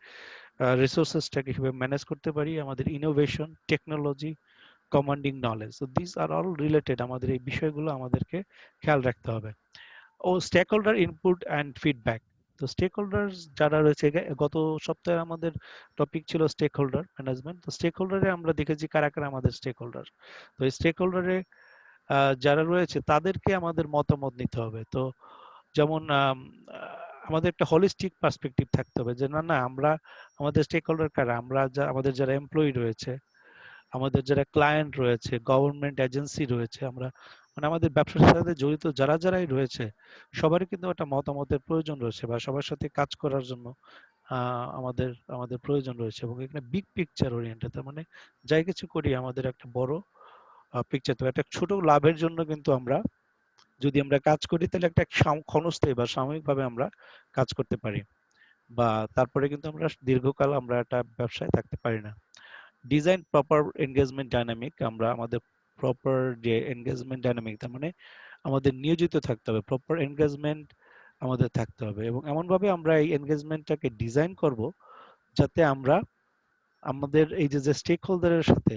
S3: রিসোর্সেসটাকে কিভাবে ম্যানেজ করতে পারি, আমাদের innovation, technology, commanding knowledge. So this are all related, আমাদের এই বিষয়গুলো আমাদেরকে খেয়াল রাখতে হবে। ও stakeholder input and feedback, তো স্টেক হোল্ডার যারা রয়েছে, গত সপ্তাহে আমাদের টপিক ছিল স্টেক হোল্ডার ম্যানেজমেন্ট। তো স্টেক হোল্ডারে আমরা দেখেছি কারা কারা আমাদের স্টেক হোল্ডার। তো এই স্টেক হোল্ডারে যারা রয়েছে তাদেরকে আমাদের মতামত নিতে হবে। তো যেমন আমাদের একটা হলিস্টিক পার্সপেক্টিভ থাকতে হবে, যে না না আমরা আমাদের স্টেক হোল্ডার কারা, আমরা আমাদের যারা এমপ্লয়ি রয়েছে, আমাদের যারা ক্লায়েন্ট রয়েছে, গভর্নমেন্ট এজেন্সি রয়েছে, আমরা মানে আমাদের ব্যবসার সাথে জড়িত যারা যারাই রয়েছে, সবারই কিন্তু একটা মতামতের প্রয়োজন রয়েছে, বা সবার সাথে কাজ করার জন্য আমাদের আমাদের প্রয়োজন রয়েছে। এবং এখানে বিগ পিকচার ওরিয়েন্টেড, তার মানে যাই কিছু করি আমাদের একটা বড় পিকচার। তো একটা ছোট লাভের জন্য কিন্তু আমরা যদি আমরা কাজ করি তাহলে একটা ক্ষণস্থায়ী বা সাময়িকভাবে আমরা কাজ করতে পারি, বা তারপরে কিন্তু আমরা দীর্ঘকাল আমরা একটা ব্যবসায় থাকতে পারি না। ডিজাইন প্রপার এনগেজমেন্ট ডাইনামিক, আমরা আমাদের প্রপার যে এনগেজমেন্ট ডাইনামিক, তার মানে আমাদের নিয়োজিত থাকতে হবে, প্রপার এনগেজমেন্ট আমাদের থাকতে হবে, এবং এমনভাবে আমরা এই এনগেজমেন্টটাকে ডিজাইন করব যাতে আমরা আমাদের এই যে স্টেক হোল্ডারের সাথে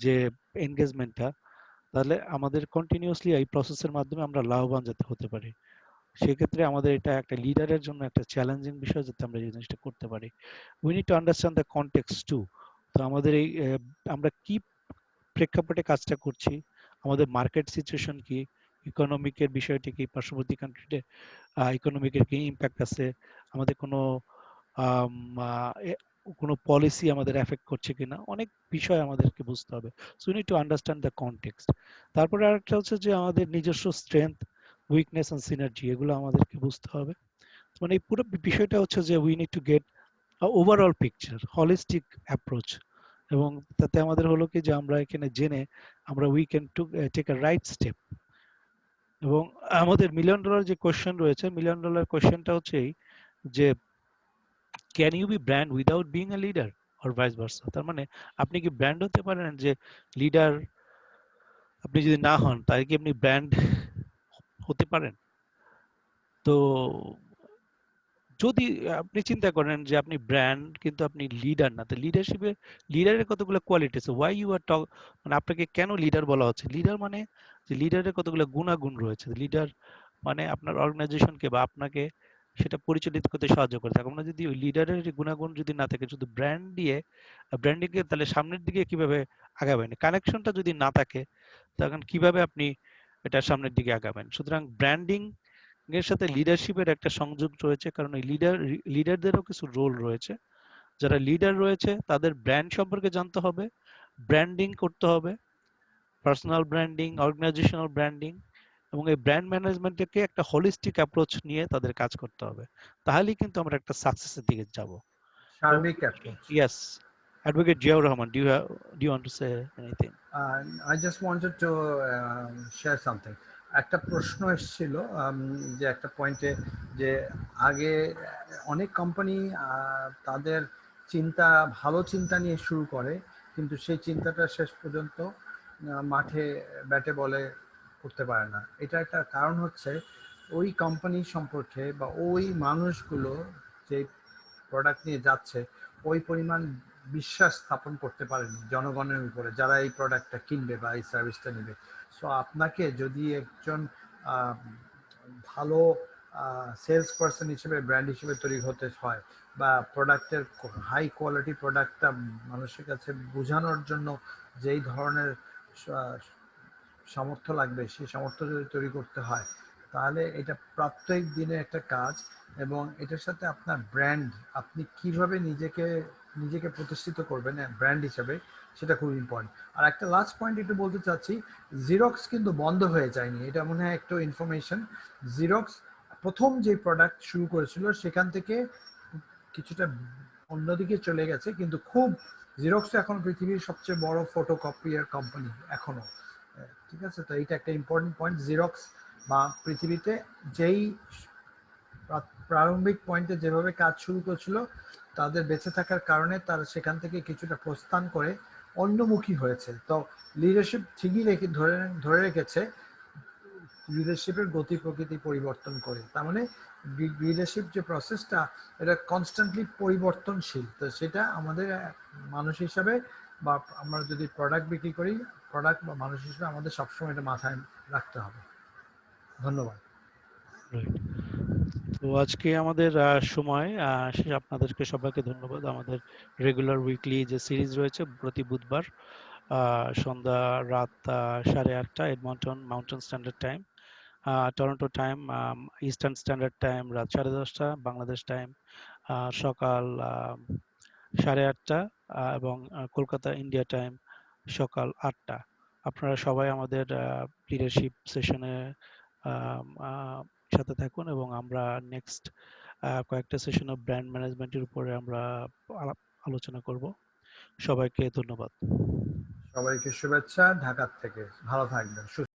S3: যে এনগেজমেন্টটা, তাহলে আমাদের কন্টিনিউয়াসলি এই প্রসেসের মাধ্যমে আমরা লাভবান যাতে হতে পারি। সেক্ষেত্রে আমাদের এটা একটা লিডারের জন্য একটা চ্যালেঞ্জিং বিষয়, যাতে আমরা এই জিনিসটা করতে পারি। We need to understand the context too. তো আমাদের এই আমরা কি প্রেক্ষাপটে কাজটা করছি, আমাদের মার্কেট সিচুয়েশন কি, ইকোনমিকের বিষয়টি কি, পার্শ্ববর্তী কান্ট্রিতে ইকোনমিকের কি ইম্প্যাক্ট আছে, আমাদের কোনো আম, কোনো পলিসি আমাদের এফেক্ট করছে কিনা, অনেক বিষয় আমাদেরকে বুঝতে হবে। So you need to understand the context. তারপরে আরেকটা হচ্ছে যে আমাদের নিজস্ব স্ট্রেংথ, উইকনেস এন্ড সিনার্জি, এগুলো আমাদেরকে বুঝতে হবে। মানে এই পুরো বিষয়টা হচ্ছে যে we need to get overall picture, holistic approach. এবং তাতে আমাদের হলো কি যে আমরা এখানে জেনে আমরা we can to take a right step. এবং আমাদের মিলিয়ন ডলার যে কোশ্চেন রয়েছে, মিলিয়ন ডলার কোশ্চেনটা হচ্ছে এই যে can you be brand without being a leader or vice versa. তার মানে আপনি কি ব্র্যান্ড হতে পারেন যে লিডার আপনি যদি না হন, তাহলে কি আপনি ব্র্যান্ড হতে পারেন? তো যদি আপনি চিন্তা করেন যে আপনি ব্র্যান্ড কিন্তু আপনি লিডার না, তো লিডারশিপে লিডারের কতগুলো কোয়ালিটি আছে, ওয়াই ইউ আর টক, মানে আপনাকে কেন লিডার বলা হচ্ছে? লিডার মানে যে লিডারের কতগুলো গুণাগুণ রয়েছে। লিডার মানে আপনার অর্গানাইজেশনকে বা আপনাকে সেটা পরিচালিত করতে সাহায্য করে থাকে। আমরা যদি ওই লিডারের গুণাগুণ যদি না থাকে, শুধু ব্র্যান্ড দিয়ে ব্র্যান্ডিং কে, তাহলে সামনের দিকে কিভাবে আগাবেন? কানেকশনটা যদি না থাকে, তখন কিভাবে আপনি এটা সামনের দিকে আগাবেন? সুতরাং ব্র্যান্ডিং এর সাথে লিডারশিপের একটা সংযোগ রয়েছে, কারণ এই লিডারদেরও কিছু রোল রয়েছে। যারা লিডার রয়েছে তাদের ব্র্যান্ড সম্পর্কে জানতে হবে, ব্র্যান্ডিং করতে হবে, পার্সোনাল ব্র্যান্ডিং, অর্গানাইজেশনাল ব্র্যান্ডিং, এবং এই ব্র্যান্ড ম্যানেজমেন্টকে একটা হোলিস্টিক অ্যাপ্রোচ নিয়ে তাদের কাজ করতে হবে। তাহলেই কিন্তু আমরা একটা সাকসেসের দিকে যাব। এবং
S2: সার্বিক approach.
S3: Yes, advocate Ziaur Rahman, do you want to say anything?
S2: I just wanted to share something. একটা প্রশ্ন এসেছিল যে একটা পয়েন্টে, যে আগে অনেক কোম্পানি তাদের চিন্তা, ভালো চিন্তা নিয়ে শুরু করে, কিন্তু সেই চিন্তাটা শেষ পর্যন্ত মাঠে ব্যাটে বলে করতে পারে না। এটা একটা কারণ হচ্ছে ওই কোম্পানি সম্পর্কে বা ওই মানুষগুলো যে প্রোডাক্ট নিয়ে যাচ্ছে ওই পরিমাণ বিশ্বাস স্থাপন করতে পারেনি জনগণের উপরে, যারা এই প্রোডাক্টটা কিনবে বা এই সার্ভিসটা নেবে। সো আপনাকে যদি একজন ভালো সেলস পারসন হিসেবে, ব্র্যান্ড হিসেবে তৈরি হতে হয়, বা প্রোডাক্টের হাই কোয়ালিটি প্রোডাক্টটা মানুষের কাছে বোঝানোর জন্য যেই ধরনের সামর্থ্য লাগবে, সেই সামর্থ্য যদি তৈরি করতে হয়, তাহলে এটা প্রত্যেক দিনে একটা কাজ। এবং এটার সাথে আপনার ব্র্যান্ড, আপনি কিভাবে নিজেকে নিজেকে প্রতিষ্ঠিত করবেন ব্র্যান্ড হিসাবে, সেটা খুব ইম্পর্টেন্ট। আর একটা লাস্ট পয়েন্ট একটু বলতে চাচ্ছি, জিরক্স কিন্তু বন্ধ হয়ে যায়নি, এটা মনে হয় একটু ইনফরমেশন। জিরক্স প্রথম যে প্রোডাক্ট শুরু করেছিল সেখান থেকে কিছুটা অন্যদিকে চলে গেছে, কিন্তু খুব জিরক্স এখন পৃথিবীর সবচেয়ে বড় ফটোকপিয়ার কোম্পানি এখনো। ঠিক আছে, তো এইটা একটা ইম্পর্টেন্ট পয়েন্ট। জিরক্স বা পৃথিবীতে যেই প্রারম্ভিক পয়েন্টে যেভাবে কাজ শুরু করেছিল, তাদের বেঁচে থাকার কারণে তারা সেখান থেকে কিছুটা প্রস্থান করে অন্যমুখী হয়েছে। তো লিডারশিপ ঠিকই ধরে রেখেছে, লিডারশিপের গতি প্রকৃতি পরিবর্তন করে। তার মানে লিডারশিপ যে প্রসেসটা, এটা কনস্ট্যান্টলি পরিবর্তনশীল। তো সেটা আমাদের মানুষ হিসাবে, বা আমরা যদি প্রোডাক্ট বিক্রি করি, প্রোডাক্ট বা মানুষ হিসেবে আমাদের সবসময় এটা মাথায় রাখতে হবে। ধন্যবাদ।
S3: রাইট। তো আজকে আমাদের সময় শেষ। আপনাদেরকে সবাইকে ধন্যবাদ। আমাদের রেগুলার উইকলি যে সিরিজ রয়েছে প্রতি বুধবার সন্ধ্যা রাত 8:30 Edmonton mountain standard time, Toronto time eastern standard time রাত 10:30, বাংলাদেশ টাইম সকাল 8:30, এবং কলকাতা ইন্ডিয়া টাইম সকাল 8টা। আপনারা সবাই আমাদের লিডারশিপ সেশনে সাথে থাকুন, এবং আমরা নেক্সট কয়েকটা সেশন অফ ব্র্যান্ড ম্যানেজমেন্টের উপরে আমরা আলোচনা করব। সবাইকে ধন্যবাদ।
S2: সবাইকে শুভেচ্ছা ঢাকা থেকে। ভালো থাকবেন, সুস্থ